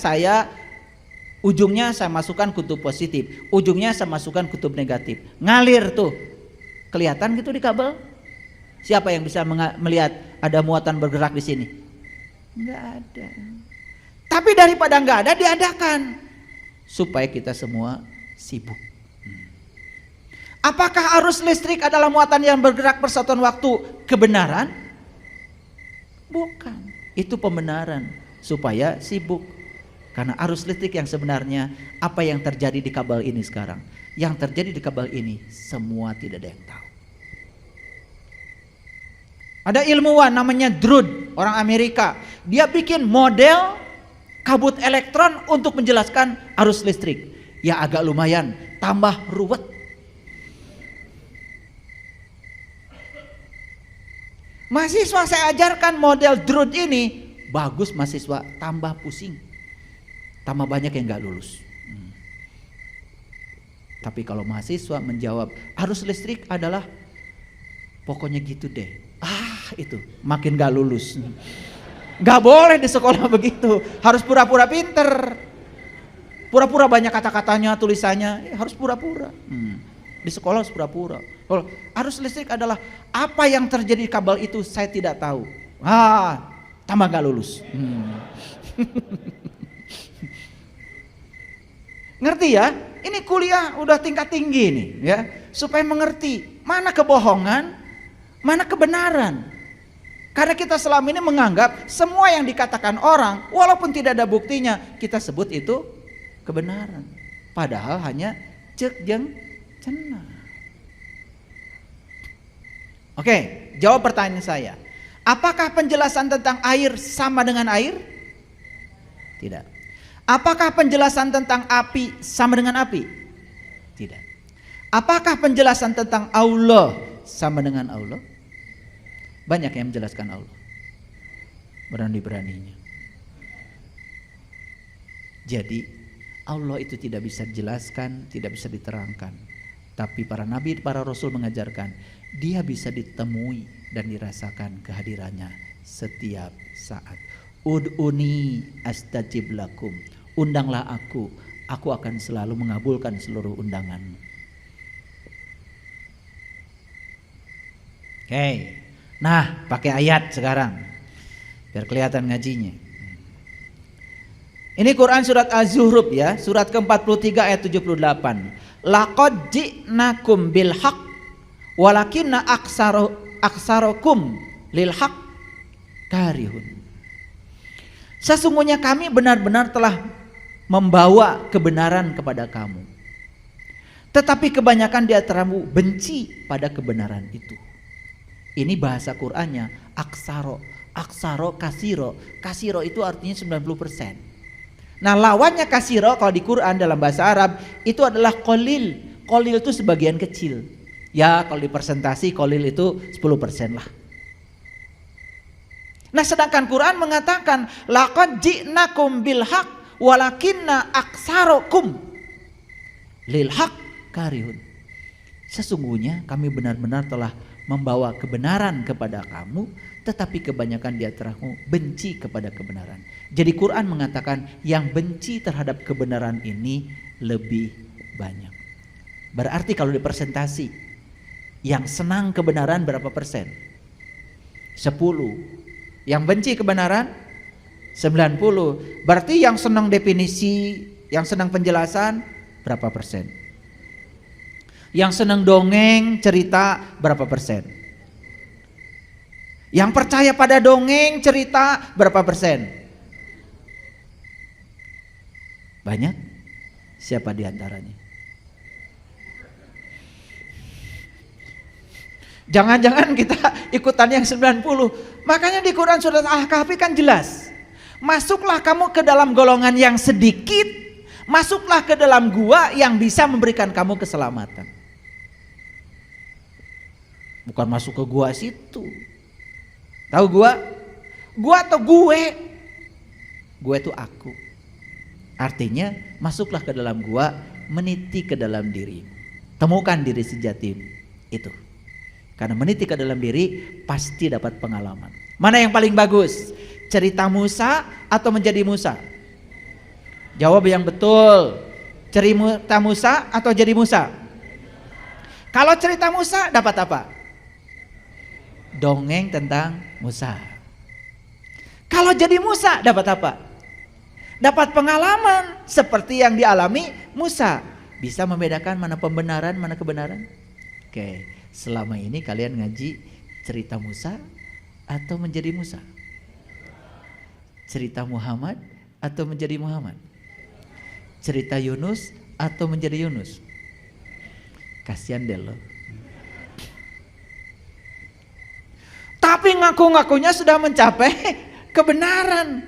ujungnya saya masukkan kutub positif, ujungnya saya masukkan kutub negatif. Ngalir tuh. Kelihatan gitu di kabel? Siapa yang bisa melihat ada muatan bergerak di sini? Enggak ada. Tapi daripada enggak ada, diadakan supaya kita semua sibuk. Apakah arus listrik adalah muatan yang bergerak persatuan waktu? Kebenaran? Bukan. Itu pembenaran supaya sibuk. Karena arus listrik yang sebenarnya apa yang terjadi di kabel ini sekarang? Yang terjadi di kabel ini semua tidak ada yang tahu. Ada ilmuwan namanya Drude, orang Amerika. Dia bikin model kabut elektron untuk menjelaskan arus listrik. Ya agak lumayan, tambah ruwet. Mahasiswa saya ajarkan model Drude ini, bagus mahasiswa, tambah pusing. Tambah banyak yang gak lulus. Tapi kalau mahasiswa menjawab arus listrik adalah pokoknya gitu deh, itu makin gak lulus. Gak boleh di sekolah begitu, harus pura-pura pinter, pura-pura banyak kata-katanya, tulisannya, harus pura-pura. Di sekolah harus pura-pura. Kalau arus listrik adalah apa yang terjadi di kabel itu saya tidak tahu. Tambah gak lulus. Ngerti ya? Ini kuliah udah tingkat tinggi nih ya, supaya mengerti mana kebohongan, mana kebenaran. Karena kita selama ini menganggap semua yang dikatakan orang, walaupun tidak ada buktinya, kita sebut itu kebenaran. Padahal hanya cek jeng cenah. Oke, jawab pertanyaan saya. Apakah penjelasan tentang air sama dengan air? Tidak. Apakah penjelasan tentang api sama dengan api? Tidak. Apakah penjelasan tentang Allah sama dengan Allah? Banyak yang menjelaskan Allah. Berani-beraninya. Jadi Allah itu tidak bisa dijelaskan, tidak bisa diterangkan. Tapi para nabi, para rasul mengajarkan, dia bisa ditemui dan dirasakan kehadirannya setiap saat. Ud'uni astajib lakum. Undanglah aku akan selalu mengabulkan seluruh undangan. Oke. Nah, pakai ayat sekarang biar kelihatan ngajinya. Ini Quran surat Az-Zuhruf ya, surat ke-43 ayat 78. Laqad ji'nakum bil haqq walakinna aksarokum lil haqq karihun. Sesungguhnya kami benar-benar telah membawa kebenaran kepada kamu, tetapi kebanyakan di antaramu benci pada kebenaran itu. Ini bahasa Qur'annya aksaro, kasiro. Kasiro itu artinya 90%. Nah lawannya kasiro kalau di Quran dalam bahasa Arab itu adalah kolil. Kolil itu sebagian kecil. Ya kalau di persentasi kolil itu 10% lah. Nah sedangkan Quran mengatakan laqad ji'nakum bil haqq walakinna aksarokum lil haqq karihun. Sesungguhnya kami benar-benar telah membawa kebenaran kepada kamu, tetapi kebanyakan di antaramu benci kepada kebenaran. Jadi Quran mengatakan yang benci terhadap kebenaran ini lebih banyak. Berarti kalau dipresentasi, yang senang kebenaran berapa persen? 10. Yang benci kebenaran 90. Berarti yang senang definisi, yang senang penjelasan berapa persen? Yang senang dongeng, cerita berapa persen? Yang percaya pada dongeng, cerita berapa persen? Banyak? Siapa di antaranya? Jangan-jangan kita ikutan yang 90. Makanya di Quran surat Al-Kahfi kan jelas. Masuklah kamu ke dalam golongan yang sedikit, masuklah ke dalam gua yang bisa memberikan kamu keselamatan. Bukan masuk ke gua situ. Tahu gua? Gua atau gue? Gue itu aku. Artinya masuklah ke dalam gua, meniti ke dalam diri. Temukan diri sejati itu. Karena meniti ke dalam diri pasti dapat pengalaman. Mana yang paling bagus? Cerita Musa atau menjadi Musa? Jawab yang betul. Cerita Musa atau jadi Musa? Kalau cerita Musa dapat apa? Dongeng tentang Musa. Kalau jadi Musa dapat apa? Dapat pengalaman seperti yang dialami Musa. Bisa membedakan mana pembenaran, mana kebenaran? Oke. Selama ini kalian ngaji cerita Musa atau menjadi Musa? Cerita Muhammad atau menjadi Muhammad? Cerita Yunus atau menjadi Yunus? Kasihan deh lo. Tapi ngaku-ngakunya sudah mencapai kebenaran.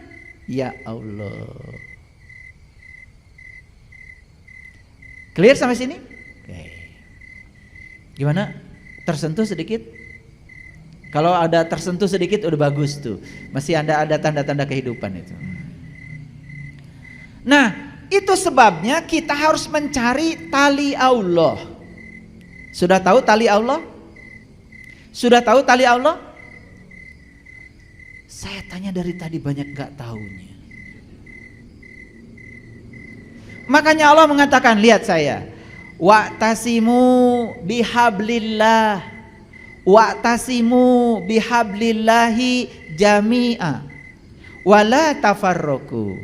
Ya Allah. Clear sampai sini? Oke. Gimana? Tersentuh sedikit? Kalau ada tersentuh sedikit udah bagus tuh. Masih ada tanda-tanda kehidupan itu. Nah, itu sebabnya kita harus mencari tali Allah. Sudah tahu tali Allah? Sudah tahu tali Allah? Saya tanya dari tadi banyak gak tahunya. Makanya Allah mengatakan, lihat saya. Wa'tasimu bihablillah, wa'tasimu bihablillahi jami'a, wala tafarroku,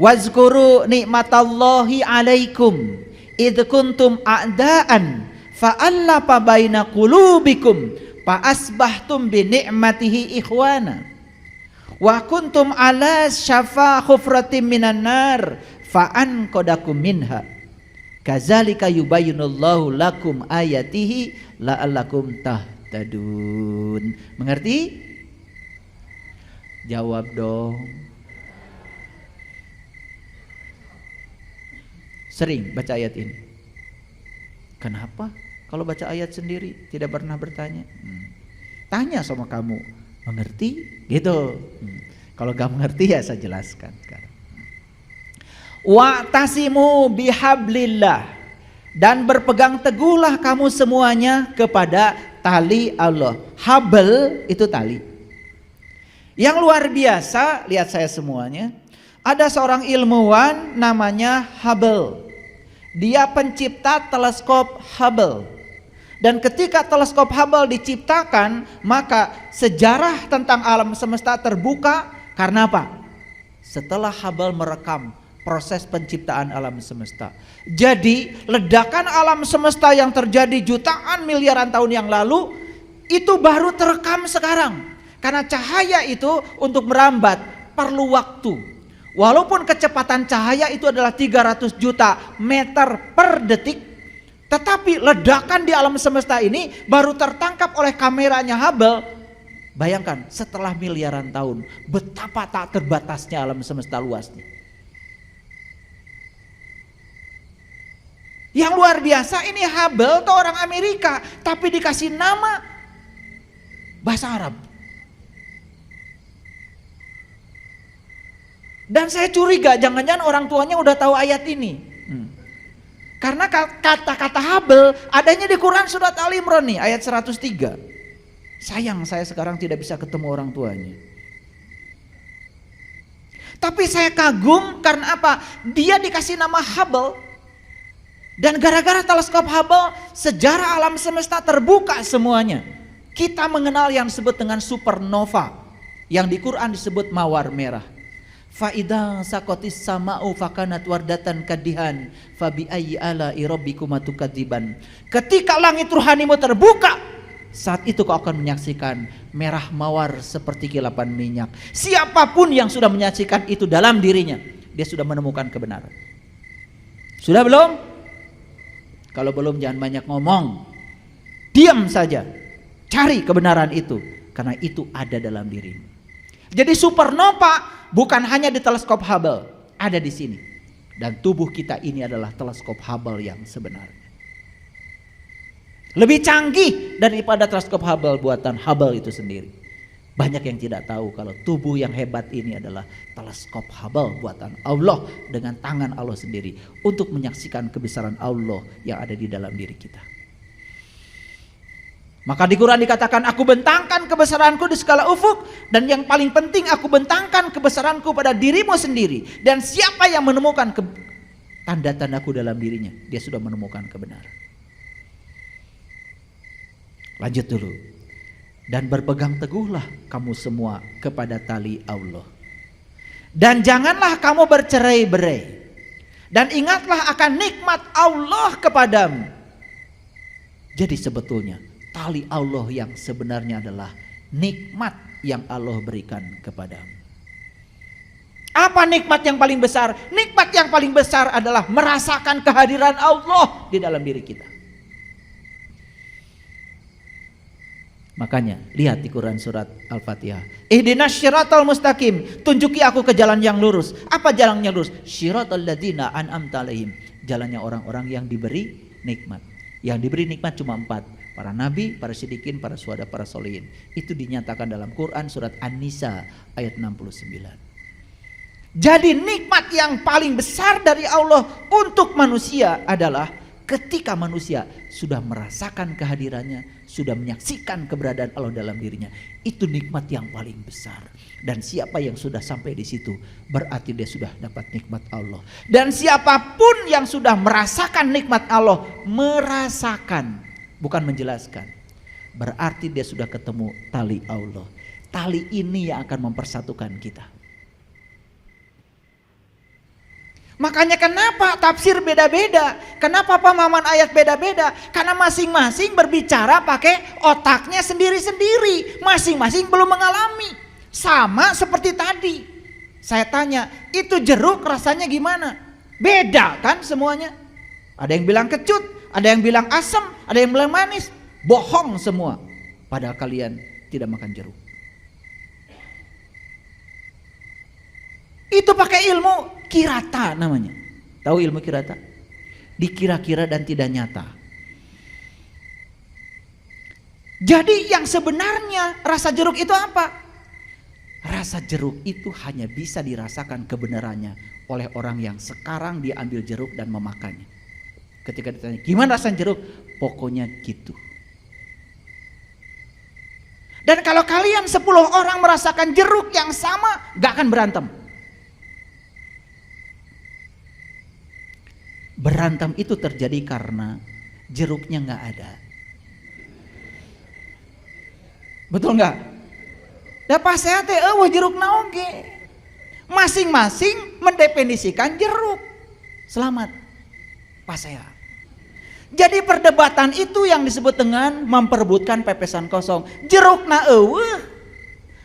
wazkuru nikmatallahi alaikum, idh kuntum a'daan, fa'allafa baina qulubikum, fa'asbahtum bi ni'matihi ikhwana, wa kuntum ala syafa khufratim minan nar, fa'an kodakum minha. Kazalika yubayyinullahu lakum ayatihi la'allakum tahtadun. Mengerti? Jawab dong. Sering baca ayat ini. Kenapa? Kalau baca ayat sendiri tidak pernah bertanya. Tanya sama kamu, mengerti? Gitu. Kalau gak mengerti ya saya jelaskan sekarang. Wa'tasimu bihablillah, dan berpegang teguhlah kamu semuanya kepada tali Allah. Habl itu tali. Yang luar biasa, lihat saya semuanya. Ada seorang ilmuwan namanya Hubble. Dia pencipta teleskop Hubble. Dan ketika teleskop Hubble diciptakan, maka sejarah tentang alam semesta terbuka. Karena apa? Setelah Hubble merekam proses penciptaan alam semesta. Jadi ledakan alam semesta yang terjadi jutaan miliaran tahun yang lalu itu baru terekam sekarang. Karena cahaya itu untuk merambat perlu waktu. Walaupun kecepatan cahaya itu adalah 300 juta meter per detik, tetapi ledakan di alam semesta ini baru tertangkap oleh kameranya Hubble. Bayangkan setelah miliaran tahun, betapa tak terbatasnya alam semesta luasnya. Yang luar biasa ini Hubble itu orang Amerika, tapi dikasih nama bahasa Arab. Dan saya curiga jangan-jangan orang tuanya udah tahu ayat ini. Karena kata-kata Hubble adanya di Quran surat Al Imran nih ayat 103. Sayang saya sekarang tidak bisa ketemu orang tuanya. Tapi saya kagum karena apa? Dia dikasih nama Hubble. Dan gara-gara teleskop Hubble, sejarah alam semesta terbuka semuanya. Kita mengenal yang disebut dengan supernova, yang di Quran disebut mawar merah. Fa idza saqatis sama'u fakanat wardatan kadihan fa bi ayyi ala'i rabbikuma tukadziban. Ketika langit ruhanimu terbuka, saat itu kau akan menyaksikan merah mawar seperti kilapan minyak. Siapapun yang sudah menyaksikan itu dalam dirinya, dia sudah menemukan kebenaran. Sudah belum? Kalau belum jangan banyak ngomong. Diam saja. Cari kebenaran itu, karena itu ada dalam dirimu. Jadi supernova bukan hanya di teleskop Hubble, ada di sini. Dan tubuh kita ini adalah teleskop Hubble yang sebenarnya. Lebih canggih daripada teleskop Hubble buatan Hubble itu sendiri. Banyak yang tidak tahu kalau tubuh yang hebat ini adalah teleskop Hubble buatan Allah dengan tangan Allah sendiri untuk menyaksikan kebesaran Allah yang ada di dalam diri kita. Maka di Quran dikatakan, aku bentangkan kebesaranku di segala ufuk, dan yang paling penting aku bentangkan kebesaranku pada dirimu sendiri. Dan siapa yang menemukan tanda-tandaku dalam dirinya, dia sudah menemukan kebenaran. Lanjut dulu. Dan berpegang teguhlah kamu semua kepada tali Allah. Dan janganlah kamu bercerai-berai. Dan ingatlah akan nikmat Allah kepadamu. Jadi sebetulnya tali Allah yang sebenarnya adalah nikmat yang Allah berikan kepadamu. Apa nikmat yang paling besar? Nikmat yang paling besar adalah merasakan kehadiran Allah di dalam diri kita. Makanya lihat di Quran surat Al-Fatihah. Ihdinas syiratal mustaqim, tunjuki aku ke jalan yang lurus. Apa jalan yang lurus? Syiratal ladzina an'amta alaihim, jalannya orang-orang yang diberi nikmat. Yang diberi nikmat cuma 4. Para nabi, para siddiqin, para syuhada, para sholihin. Itu dinyatakan dalam Quran surat An-Nisa ayat 69. Jadi nikmat yang paling besar dari Allah untuk manusia adalah ketika manusia sudah merasakan kehadirannya, sudah menyaksikan keberadaan Allah dalam dirinya. Itu nikmat yang paling besar. Dan siapa yang sudah sampai di situ, berarti dia sudah dapat nikmat Allah. Dan siapapun yang sudah merasakan nikmat Allah, merasakan, bukan menjelaskan, berarti dia sudah ketemu tali Allah. Tali ini yang akan mempersatukan kita. Makanya kenapa tafsir beda-beda, kenapa pemahaman ayat beda-beda? Karena masing-masing berbicara pakai otaknya sendiri-sendiri, masing-masing belum mengalami. Sama seperti tadi, saya tanya, itu jeruk rasanya gimana? Beda kan semuanya. Ada yang bilang kecut, ada yang bilang asam, ada yang bilang manis. Bohong semua. Padahal kalian tidak makan jeruk. Itu pakai ilmu kirata namanya. Tahu ilmu kirata? Dikira-kira dan tidak nyata. Jadi yang sebenarnya rasa jeruk itu apa? Rasa jeruk itu hanya bisa dirasakan kebenarannya oleh orang yang sekarang dia ambil jeruk dan memakannya. Ketika ditanya, gimana rasa jeruk? Pokoknya gitu. Dan kalau kalian 10 orang merasakan jeruk yang sama, gak akan berantem. Berantem itu terjadi karena jeruknya gak ada. Betul gak? Da pas saya teh jeruk naoge. Masing-masing mendefinisikan jeruk. Selamat. Pas saya. Jadi perdebatan itu yang disebut dengan memperebutkan pepesan kosong. Jeruk na eueuh.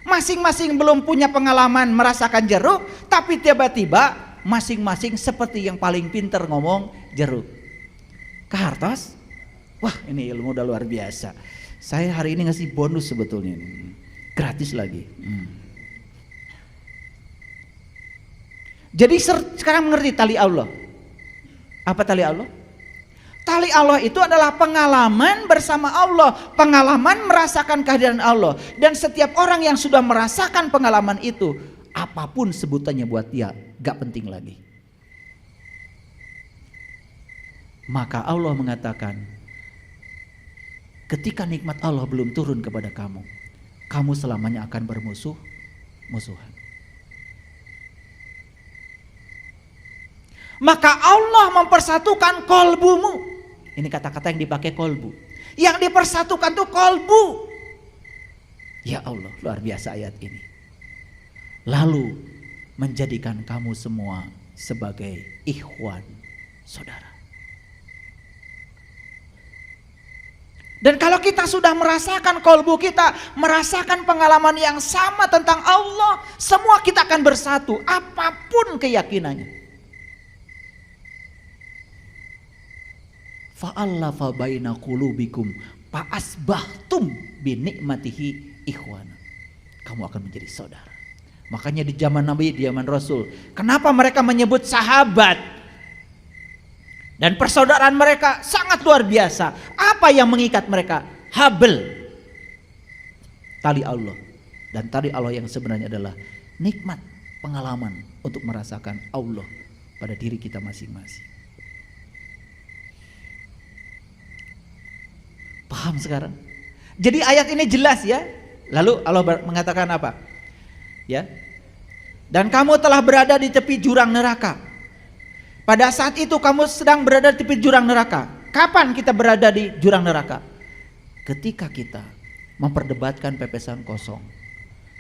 Masing-masing belum punya pengalaman merasakan jeruk, tapi tiba-tiba masing-masing seperti yang paling pinter ngomong jeruk. Kehartos? Wah, ini ilmu udah luar biasa. Saya hari ini ngasih bonus sebetulnya. Gratis lagi. Jadi sekarang mengerti tali Allah. Apa tali Allah? Tali Allah itu adalah pengalaman bersama Allah, pengalaman merasakan kehadiran Allah. Dan setiap orang yang sudah merasakan pengalaman itu, apapun sebutannya buat dia, gak penting lagi. Maka Allah mengatakan, ketika nikmat Allah belum turun kepada kamu, kamu selamanya akan bermusuhan. Maka Allah mempersatukan kolbumu. Ini kata-kata yang dipakai kolbu. Yang dipersatukan tuh kolbu. Ya Allah, luar biasa ayat ini. Lalu menjadikan kamu semua sebagai ikhwan, saudara. Dan kalau kita sudah merasakan kolbu kita, merasakan pengalaman yang sama tentang Allah, semua kita akan bersatu, apapun keyakinannya. Fa'allafa baina qulubikum fa'asbahtum bi ni'matihi ikhwana. Kamu akan menjadi saudara. Makanya di zaman Nabi, di zaman Rasul, kenapa mereka menyebut sahabat? Dan persaudaraan mereka sangat luar biasa. Apa yang mengikat mereka? Habl, tali Allah. Dan tali Allah yang sebenarnya adalah nikmat pengalaman untuk merasakan Allah pada diri kita masing-masing. Paham sekarang? Jadi ayat ini jelas ya. Lalu Allah mengatakan apa? Ya. Dan kamu telah berada di tepi jurang neraka. Pada saat itu kamu sedang berada di tepi jurang neraka. Kapan kita berada di jurang neraka? Ketika kita memperdebatkan pepesan kosong.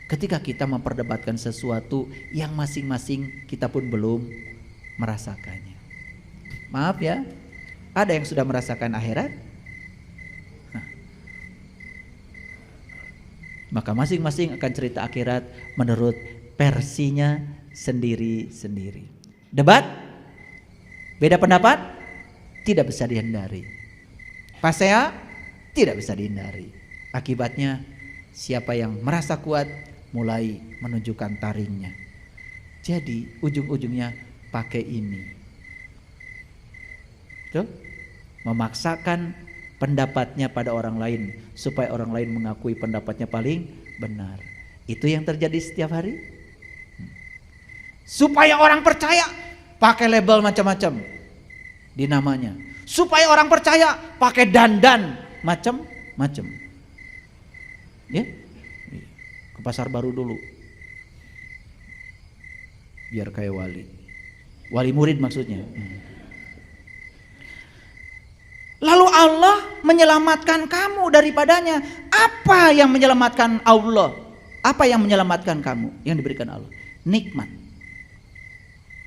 Ketika kita memperdebatkan sesuatu yang masing-masing kita pun belum merasakannya. Maaf ya, ada yang sudah merasakan akhirat? Maka masing-masing akan cerita akhirat menurut versinya sendiri-sendiri. Debat? Beda pendapat? Tidak bisa dihindari. Pasea? Tidak bisa dihindari. Akibatnya siapa yang merasa kuat mulai menunjukkan taringnya. Jadi ujung-ujungnya pakai ini. Tuh, memaksakan pendapatnya pada orang lain supaya orang lain mengakui pendapatnya paling benar. Itu yang terjadi setiap hari. Supaya orang percaya pakai label macam-macam di namanya. Supaya orang percaya pakai dandan macam-macam. Ya, ke pasar baru dulu. Biar kayak wali murid maksudnya. Lalu Allah menyelamatkan kamu daripadanya. Apa yang menyelamatkan Allah? Apa yang menyelamatkan kamu? Yang diberikan Allah nikmat.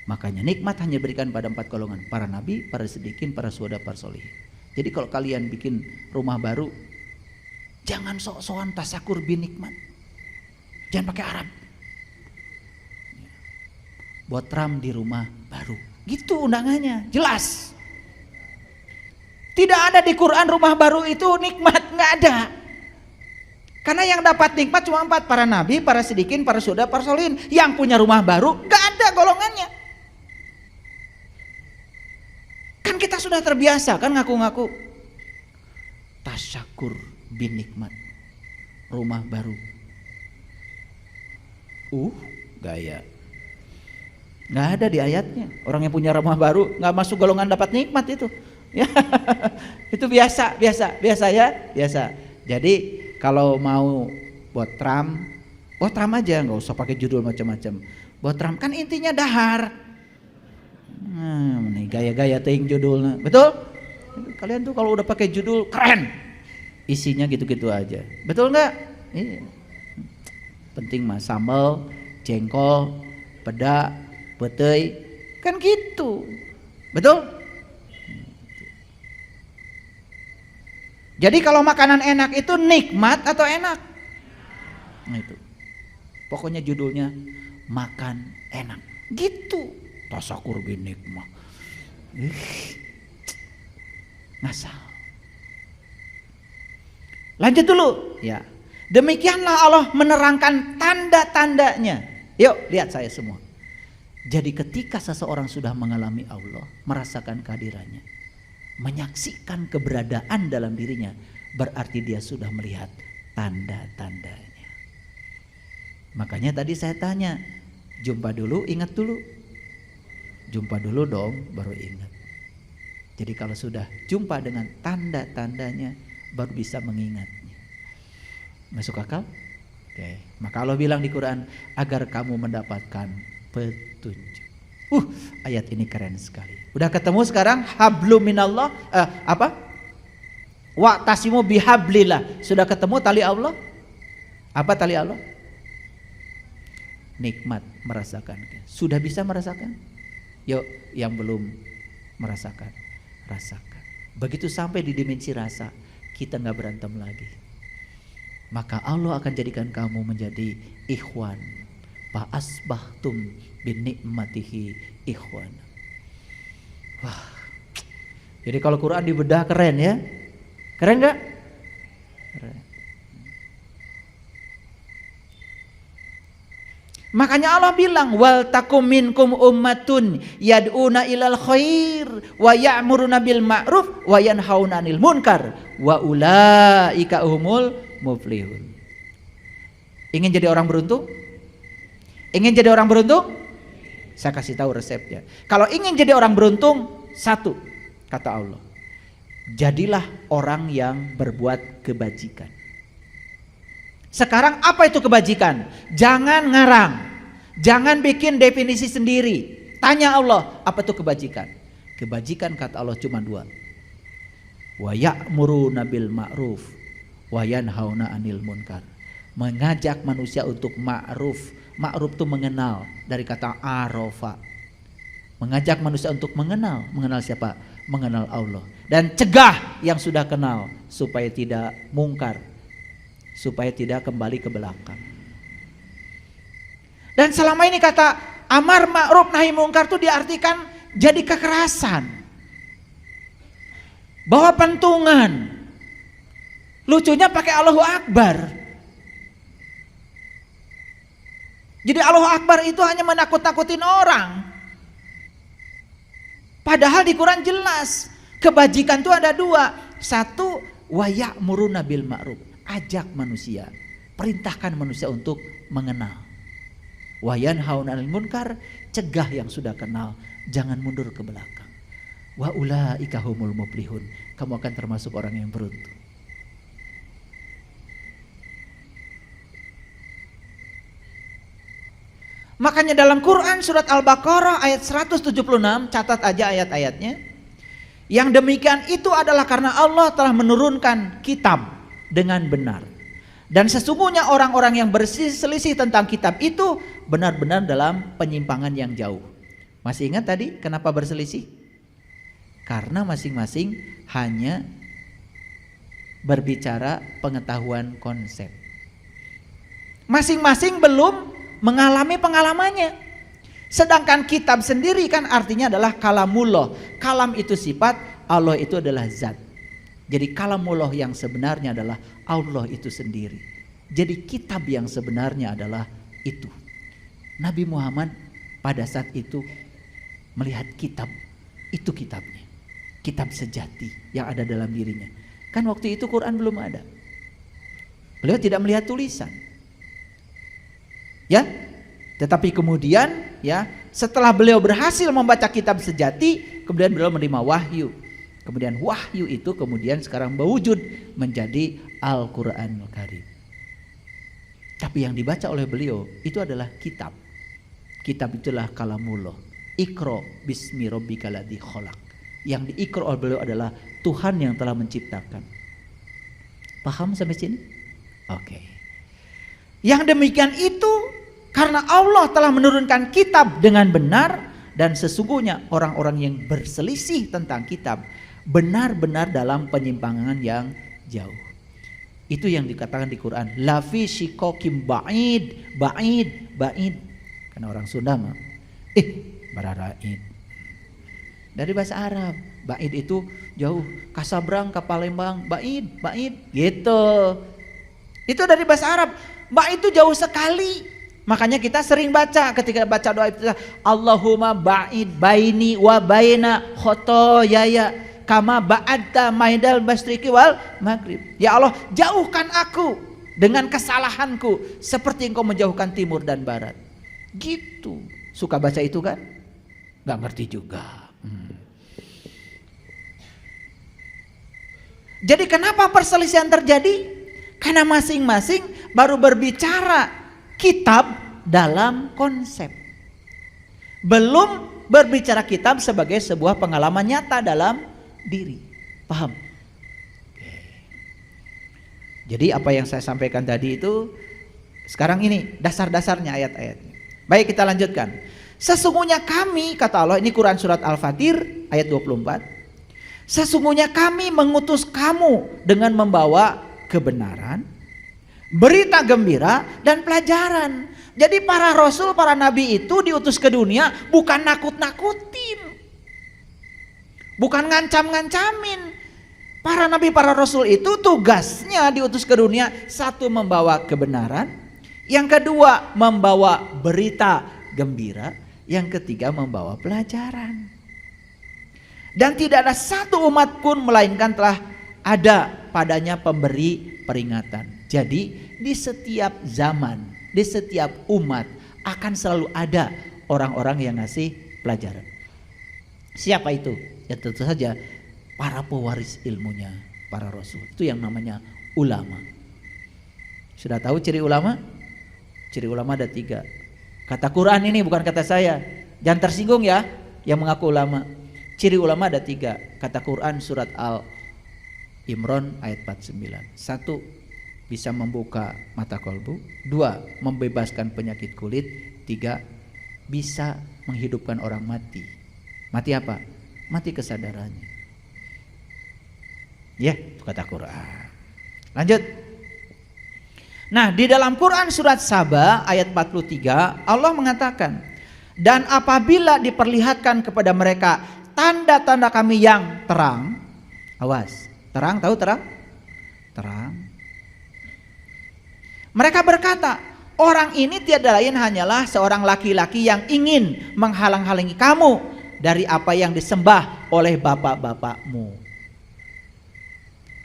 Makanya nikmat hanya diberikan pada 4 golongan: para nabi, para siddiqin, para syuhada, para sholihin. Jadi kalau kalian bikin rumah baru, jangan sok-sokan tasakur bin nikmat. Jangan pakai Arab. Buat ram di rumah baru. Gitu undangannya, jelas. Tidak ada di Quran rumah baru itu nikmat, nggak ada. Karena yang dapat nikmat cuma 4: para nabi, para siddiqin, para syuhada, para sholihin. Yang punya rumah baru nggak ada golongannya. Kan kita sudah terbiasa kan ngaku-ngaku tasyakur bin nikmat, rumah baru. Gaya. Nggak ada di ayatnya. Orang yang punya rumah baru nggak masuk golongan dapat nikmat itu. Ya, itu biasa ya, biasa. Jadi kalau mau buat tram aja, nggak usah pakai judul macam-macam. Buat tram kan intinya dahar. Nih gaya-gaya ting judulnya, betul? Kalian tuh kalau udah pakai judul keren, isinya gitu-gitu aja, betul nggak? Iya. Penting mah sambal, jengkol, peda, petei, kan gitu, betul? Jadi kalau makanan enak itu nikmat atau enak? Nah itu, pokoknya judulnya makan enak, gitu. Tasakur bin nikmat. Ngasal. Lanjut dulu. Ya. Demikianlah Allah menerangkan tanda-tandanya. Yuk lihat saya semua. Jadi ketika seseorang sudah mengalami Allah, merasakan kehadirannya, menyaksikan keberadaan dalam dirinya, berarti dia sudah melihat tanda-tandanya. Makanya tadi saya tanya, jumpa dulu, ingat dulu. Jumpa dulu dong, baru ingat. Jadi kalau sudah jumpa dengan tanda-tandanya, baru bisa mengingatnya. Masuk akal? Oke. Maka Allah bilang di Quran, agar kamu mendapatkan petunjuk. Ayat ini keren sekali. Udah ketemu sekarang hablum minallah, wa tasimu bihablillah. Sudah ketemu tali Allah? Apa tali Allah? nikmat merasakan. Sudah bisa merasakan? Yuk, yang belum merasakan, rasakan. Begitu sampai di dimensi rasa, kita gak berantem lagi. Maka Allah akan jadikan kamu menjadi ikhwan. Fa asbahtum bin nikmatihi ikhwan. Wah. Jadi kalau Quran dibedah keren ya. Keren gak? Keren. Makanya Allah bilang wal takum minkum ummatun yad'una ilal khair wa ya'muruna bil ma'ruf wa yanhauna 'anil munkar wa ulaika humul muflihun. Ingin jadi orang beruntung? Ingin jadi orang beruntung? Saya kasih tahu resepnya. Kalau ingin jadi orang beruntung, satu, kata Allah, jadilah orang yang berbuat kebajikan. Sekarang apa itu kebajikan? Jangan ngarang, jangan bikin definisi sendiri. Tanya Allah, apa itu kebajikan? Kebajikan kata Allah cuma dua. Wa ya'muruna bil ma'ruf wa yanhauna 'anil munkar. Mengajak manusia untuk ma'ruf. Ma'ruf itu mengenal, dari kata arafa. Mengajak manusia untuk mengenal siapa? Mengenal Allah. Dan cegah yang sudah kenal supaya tidak mungkar, supaya tidak kembali ke belakang. Dan selama ini kata amar ma'ruf nahi mungkar itu diartikan jadi kekerasan, bawa pentungan. Lucunya pakai Allahu Akbar. Jadi Allahu Akbar itu hanya menakut-nakutin orang. Padahal di Quran jelas kebajikan itu ada dua. Satu, wa ya'muruna bil ma'ruf, ajak manusia, perintahkan manusia untuk mengenal. Wa yanhauna 'anil munkar, cegah yang sudah kenal, jangan mundur ke belakang. Wa ulaika humul muflihun, kamu akan termasuk orang yang beruntung. Makanya dalam Quran surat Al-Baqarah ayat 176, catat aja ayat-ayatnya. Yang demikian itu adalah karena Allah telah menurunkan kitab dengan benar. Dan sesungguhnya orang-orang yang berselisih tentang kitab itu benar-benar dalam penyimpangan yang jauh. Masih ingat tadi kenapa berselisih? Karena masing-masing hanya berbicara pengetahuan konsep. Masing-masing belum mengalami pengalamannya. Sedangkan kitab sendiri kan artinya adalah kalamullah. Kalam itu sifat, Allah itu adalah zat. Jadi kalamullah yang sebenarnya adalah Allah itu sendiri. Jadi kitab yang sebenarnya adalah itu. Nabi Muhammad pada saat itu melihat kitab, itu kitabnya. Kitab sejati yang ada dalam dirinya. Kan waktu itu Quran belum ada. Beliau tidak melihat tulisan. Ya, tetapi kemudian ya setelah beliau berhasil membaca kitab sejati, kemudian beliau menerima wahyu. Kemudian wahyu itu kemudian sekarang berwujud menjadi Al-Quranul Karim. Tapi yang dibaca oleh beliau itu adalah kitab. Kitab itulah kalamullah. Iqra bismi rabbikal ladzi khalaq. Yang diikra oleh beliau adalah Tuhan yang telah menciptakan. Paham sampai sini? Oke. Yang demikian itu karena Allah telah menurunkan kitab dengan benar, dan sesungguhnya orang-orang yang berselisih tentang kitab benar-benar dalam penyimpangan yang jauh. Itu yang dikatakan di Quran, lafi shikokim ba'id, ba'id, ba'id. Karena orang Sunda mah bararaid. Dari bahasa Arab, ba'id itu jauh, Kasabrang ke Palembang, ba'id, ba'id, gitu. Itu dari bahasa Arab. Ba'id itu jauh sekali. Makanya kita sering baca ketika baca doa itu, Allahumma ba'id baini wa baina khotoyaya kama ba'adta maidal masyriki wal maghrib. Ya Allah, jauhkan aku dengan kesalahanku seperti engkau menjauhkan timur dan barat. Gitu. Suka baca itu kan? Gak ngerti juga. Jadi kenapa perselisihan terjadi? Karena masing-masing baru berbicara kitab dalam konsep, belum berbicara kitab sebagai sebuah pengalaman nyata dalam diri. Paham? Jadi apa yang saya sampaikan tadi itu sekarang ini dasar-dasarnya ayat-ayatnya. Baik, kita lanjutkan. Sesungguhnya kami, kata Allah, ini Quran surat Al-Fatir ayat 24. Sesungguhnya kami mengutus kamu dengan membawa kebenaran, berita gembira, dan pelajaran. Jadi para rasul, para nabi itu diutus ke dunia bukan nakut-nakutin, bukan ngancam-ngancamin. Para nabi, para rasul itu tugasnya diutus ke dunia, satu membawa kebenaran, yang kedua membawa berita gembira, yang ketiga membawa pelajaran. Dan tidak ada satu umat pun melainkan telah ada padanya pemberi peringatan. Jadi di setiap zaman, di setiap umat akan selalu ada orang-orang yang ngasih pelajaran. Siapa itu? Ya tentu saja para pewaris ilmunya, para rasul. Itu yang namanya ulama. Sudah tahu ciri ulama? Ciri ulama ada 3. Kata Quran ini, bukan kata saya. Jangan tersinggung ya yang mengaku ulama. Ciri ulama ada 3. Kata Quran surat Al-Imran ayat 49. 1, bisa membuka mata kolbu. 2, membebaskan penyakit kulit. 3, bisa menghidupkan orang mati. Mati apa? Mati kesadarannya. Ya, itu kata Quran. Lanjut. Nah, di dalam Quran surat Saba ayat 43 Allah mengatakan, dan apabila diperlihatkan kepada mereka tanda-tanda kami yang terang, awas, terang, tahu terang? Terang. Mereka berkata, orang ini tiada lain hanyalah seorang laki-laki yang ingin menghalang-halangi kamu dari apa yang disembah oleh bapak-bapakmu.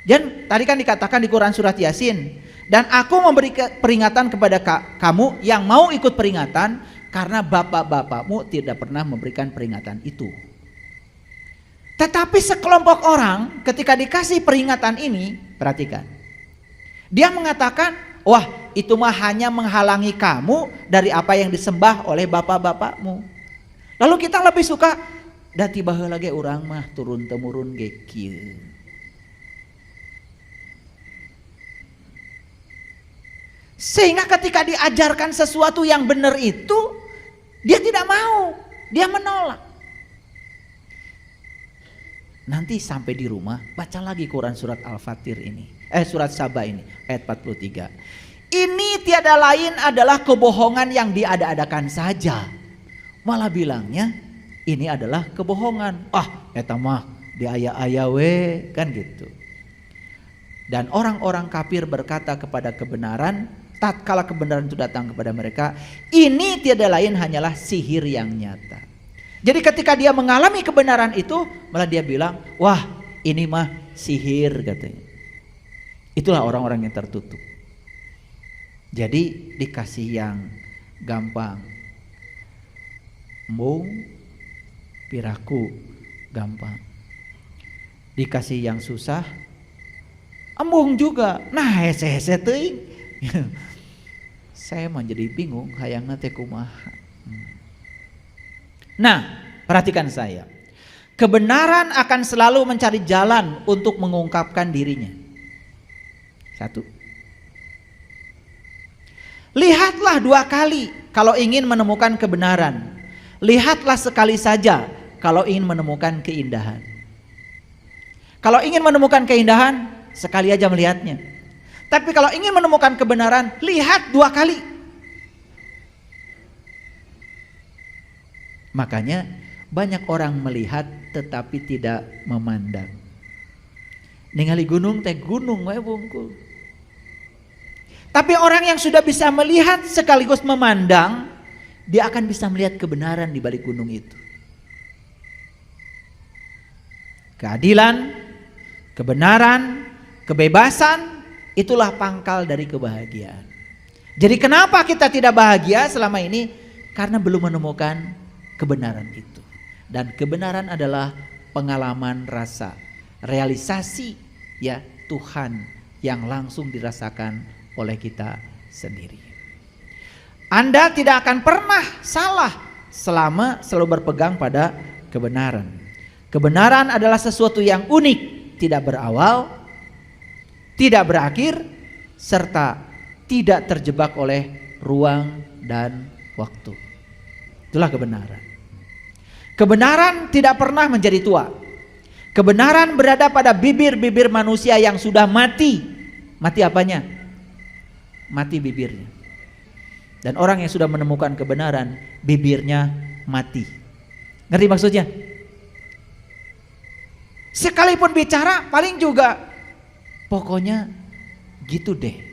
Dan tadi kan dikatakan di Quran surat Yasin, dan aku memberi peringatan kepada kamu yang mau ikut peringatan, karena bapak-bapakmu tidak pernah memberikan peringatan itu. Tetapi sekelompok orang ketika dikasih peringatan ini, perhatikan, dia mengatakan, wah itu mah hanya menghalangi kamu dari apa yang disembah oleh bapak-bapakmu. Lalu kita lebih suka, dati baheula ge urang mah turun temurun ge kieu. Sehingga ketika diajarkan sesuatu yang benar itu, dia tidak mau, dia menolak. Nanti sampai di rumah baca lagi Quran surat Al-Fatir ini, surat Saba ini ayat 43. Ini tiada lain adalah kebohongan yang diada-adakan saja. Malah bilangnya ini adalah kebohongan. Eta mah diaya-aya we, kan gitu. Dan orang-orang kafir berkata kepada kebenaran, tatkala kebenaran itu datang kepada mereka, ini tiada lain hanyalah sihir yang nyata. Jadi ketika dia mengalami kebenaran itu, malah dia bilang, wah ini mah sihir, katanya. Itulah orang-orang yang tertutup. Jadi dikasih yang gampang, embung piraku gampang. Dikasih yang susah, embung juga. Nah hese-hese teuing. Saya mah jadi bingung hayangna teh kumaha. Nah, perhatikan saya. Kebenaran akan selalu mencari jalan untuk mengungkapkan dirinya. 1. Lihatlah 2 kali kalau ingin menemukan kebenaran. Lihatlah sekali saja kalau ingin menemukan keindahan. Kalau ingin menemukan keindahan, sekali aja melihatnya. Tapi kalau ingin menemukan kebenaran, lihat 2 kali. Makanya banyak orang melihat tetapi tidak memandang. Ningali gunung teh gunung we bungkul. Tapi orang yang sudah bisa melihat sekaligus memandang, dia akan bisa melihat kebenaran di balik gunung itu. Keadilan, kebenaran, kebebasan, itulah pangkal dari kebahagiaan. Jadi kenapa kita tidak bahagia selama ini? Karena belum menemukan kebenaran itu. Dan kebenaran adalah pengalaman rasa, realisasi ya Tuhan yang langsung dirasakan oleh kita sendiri. Anda tidak akan pernah salah selama selalu berpegang pada kebenaran. Kebenaran adalah sesuatu yang unik, tidak berawal, tidak berakhir, serta tidak terjebak oleh ruang dan waktu. Itulah kebenaran. Kebenaran tidak pernah menjadi tua. Kebenaran berada pada bibir-bibir manusia yang sudah mati. Mati apanya? Mati bibirnya. Dan orang yang sudah menemukan kebenaran, bibirnya mati. Ngerti maksudnya? Sekalipun bicara paling juga pokoknya gitu deh.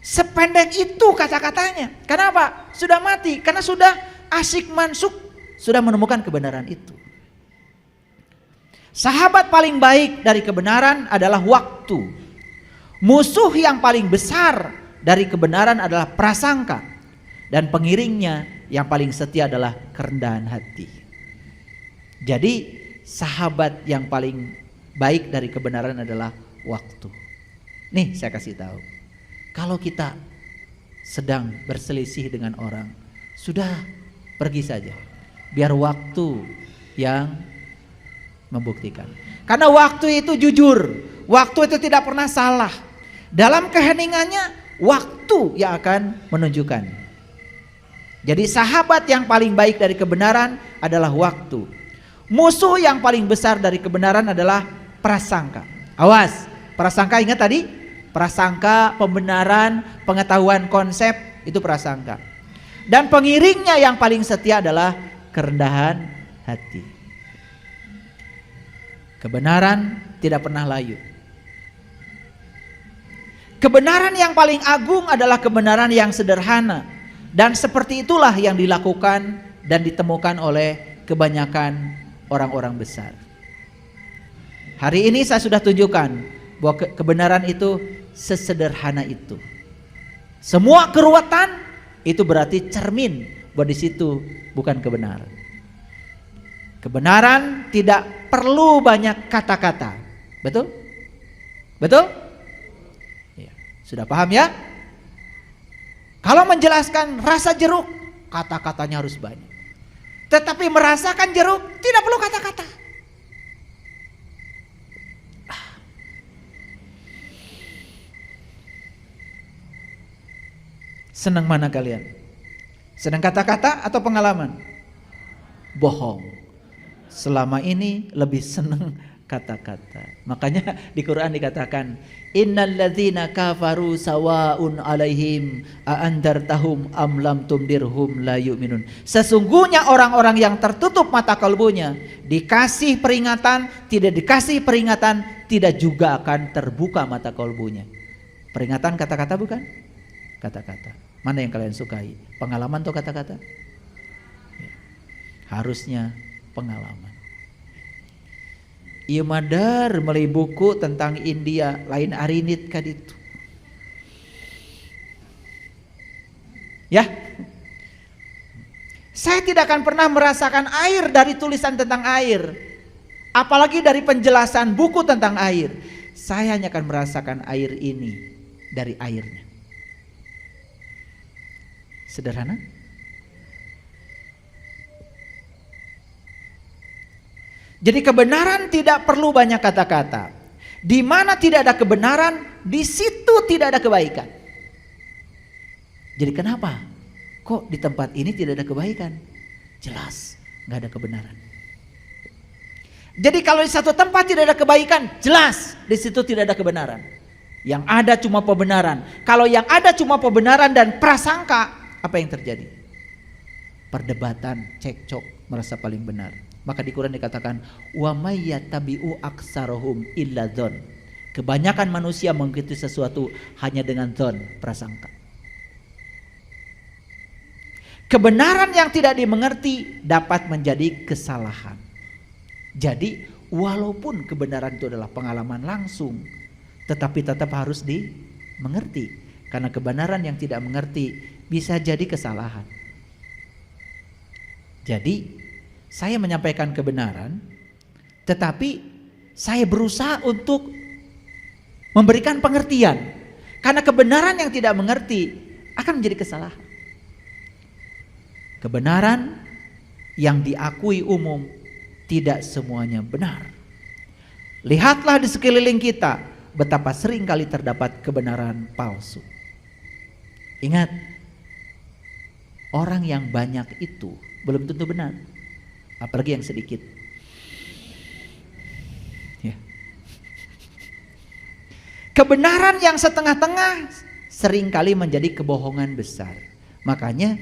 Sependek itu kata-katanya. Kenapa? Sudah mati. Karena sudah asyik mansuk, sudah menemukan kebenaran itu. Sahabat paling baik dari kebenaran adalah waktu. Musuh yang paling besar dari kebenaran adalah prasangka. Dan pengiringnya yang paling setia adalah kerendahan hati. Jadi sahabat yang paling baik dari kebenaran adalah waktu. Nih saya kasih tahu. Kalau kita sedang berselisih dengan orang, sudah pergi saja. Biar waktu yang membuktikan. Karena waktu itu jujur, waktu itu tidak pernah salah. Dalam keheningannya, waktu yang akan menunjukkan. Jadi sahabat yang paling baik dari kebenaran adalah waktu. Musuh yang paling besar dari kebenaran adalah prasangka. Awas, prasangka ingat tadi? Prasangka, pembenaran, pengetahuan konsep, itu prasangka. Dan pengiringnya yang paling setia adalah kerendahan hati. Kebenaran tidak pernah layu. Kebenaran yang paling agung adalah kebenaran yang sederhana. Dan seperti itulah yang dilakukan dan ditemukan oleh kebanyakan orang-orang besar. Hari ini saya sudah tunjukkan bahwa kebenaran itu sesederhana itu. Semua keruwetan itu berarti cermin bahwa di situ bukan kebenaran. Kebenaran tidak perlu banyak kata-kata. Betul? Betul? Ya, sudah paham ya? Kalau menjelaskan rasa jeruk, kata-katanya harus banyak. Tetapi merasakan jeruk tidak perlu kata-kata. Senang mana kalian? Senang kata-kata atau pengalaman? Bohong. Selama ini lebih senang kata-kata. Makanya di Quran dikatakan, innal ladzina kafaru sawaun alaihim a andartahum am lam tundirhum la yu'minun. Sesungguhnya orang-orang yang tertutup mata kalbunya, dikasih peringatan, tidak dikasih peringatan, tidak juga akan terbuka mata kalbunya. Peringatan kata-kata bukan? Kata-kata. Mana yang kalian sukai? Pengalaman atau kata-kata? Ya. Harusnya pengalaman. Ieu madar meuli buku tentang India lain arinit ka ditu. Ya. Saya tidak akan pernah merasakan air dari tulisan tentang air. Apalagi dari penjelasan buku tentang air. Saya hanya akan merasakan air ini dari airnya. Sederhana? Jadi kebenaran tidak perlu banyak kata-kata. Di mana tidak ada kebenaran, di situ tidak ada kebaikan. Jadi kenapa? Kok di tempat ini tidak ada kebaikan? Jelas, nggak ada kebenaran. Jadi kalau di satu tempat tidak ada kebaikan, jelas di situ tidak ada kebenaran. Yang ada cuma pembenaran. Kalau yang ada cuma pembenaran dan prasangka, apa yang terjadi? Perdebatan, cekcok, merasa paling benar. Maka di Quran dikatakan wa may yattabi'u aksarohum illa dzon. Kebanyakan manusia mengikuti sesuatu hanya dengan dzon, prasangka. Kebenaran yang tidak dimengerti dapat menjadi kesalahan. Jadi walaupun kebenaran itu adalah pengalaman langsung, tetapi tetap harus dimengerti. Karena kebenaran yang tidak mengerti bisa jadi kesalahan. Jadi saya menyampaikan kebenaran, tetapi saya berusaha untuk memberikan pengertian. Karena kebenaran yang tidak mengerti akan menjadi kesalahan. Kebenaran yang diakui umum tidak semuanya benar. Lihatlah di sekeliling kita betapa sering kali terdapat kebenaran palsu. Ingat, Orang yang banyak itu belum tentu benar, apalagi yang sedikit. Ya. Kebenaran yang setengah-tengah seringkali menjadi kebohongan besar. Makanya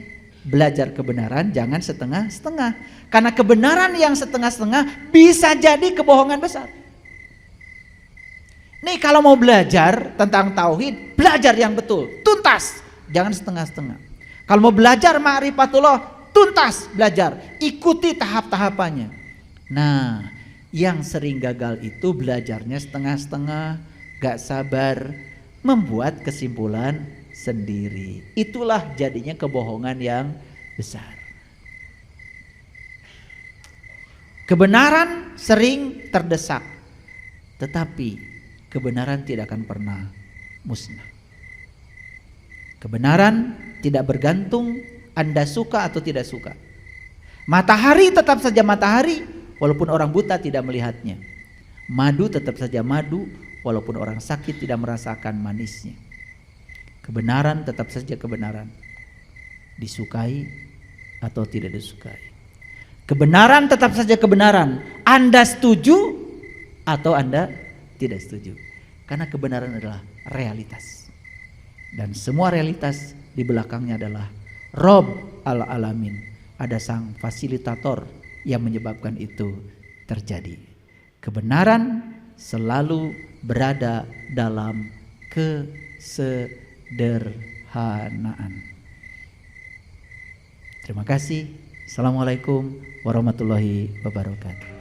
belajar kebenaran jangan setengah-setengah. Karena kebenaran yang setengah-setengah bisa jadi kebohongan besar. Nih kalau mau belajar tentang tauhid, belajar yang betul, tuntas, jangan setengah-setengah. Kalau mau belajar ma'rifatullah, tuntas belajar, ikuti tahap-tahapannya. Nah, yang sering gagal itu belajarnya setengah-setengah, gak sabar, membuat kesimpulan sendiri. Itulah jadinya kebohongan yang besar. Kebenaran sering terdesak, tetapi kebenaran tidak akan pernah musnah. Kebenaran tidak bergantung Anda suka atau tidak suka. Matahari tetap saja matahari walaupun orang buta tidak melihatnya. Madu tetap saja madu walaupun orang sakit tidak merasakan manisnya. Kebenaran tetap saja kebenaran, disukai atau tidak disukai. Kebenaran tetap saja kebenaran, Anda setuju atau Anda tidak setuju. Karena kebenaran adalah realitas. Dan semua realitas di belakangnya adalah Rob al-Alamin. Ada sang fasilitator yang menyebabkan itu terjadi. Kebenaran selalu berada dalam kesederhanaan. Terima kasih. Assalamualaikum warahmatullahi wabarakatuh.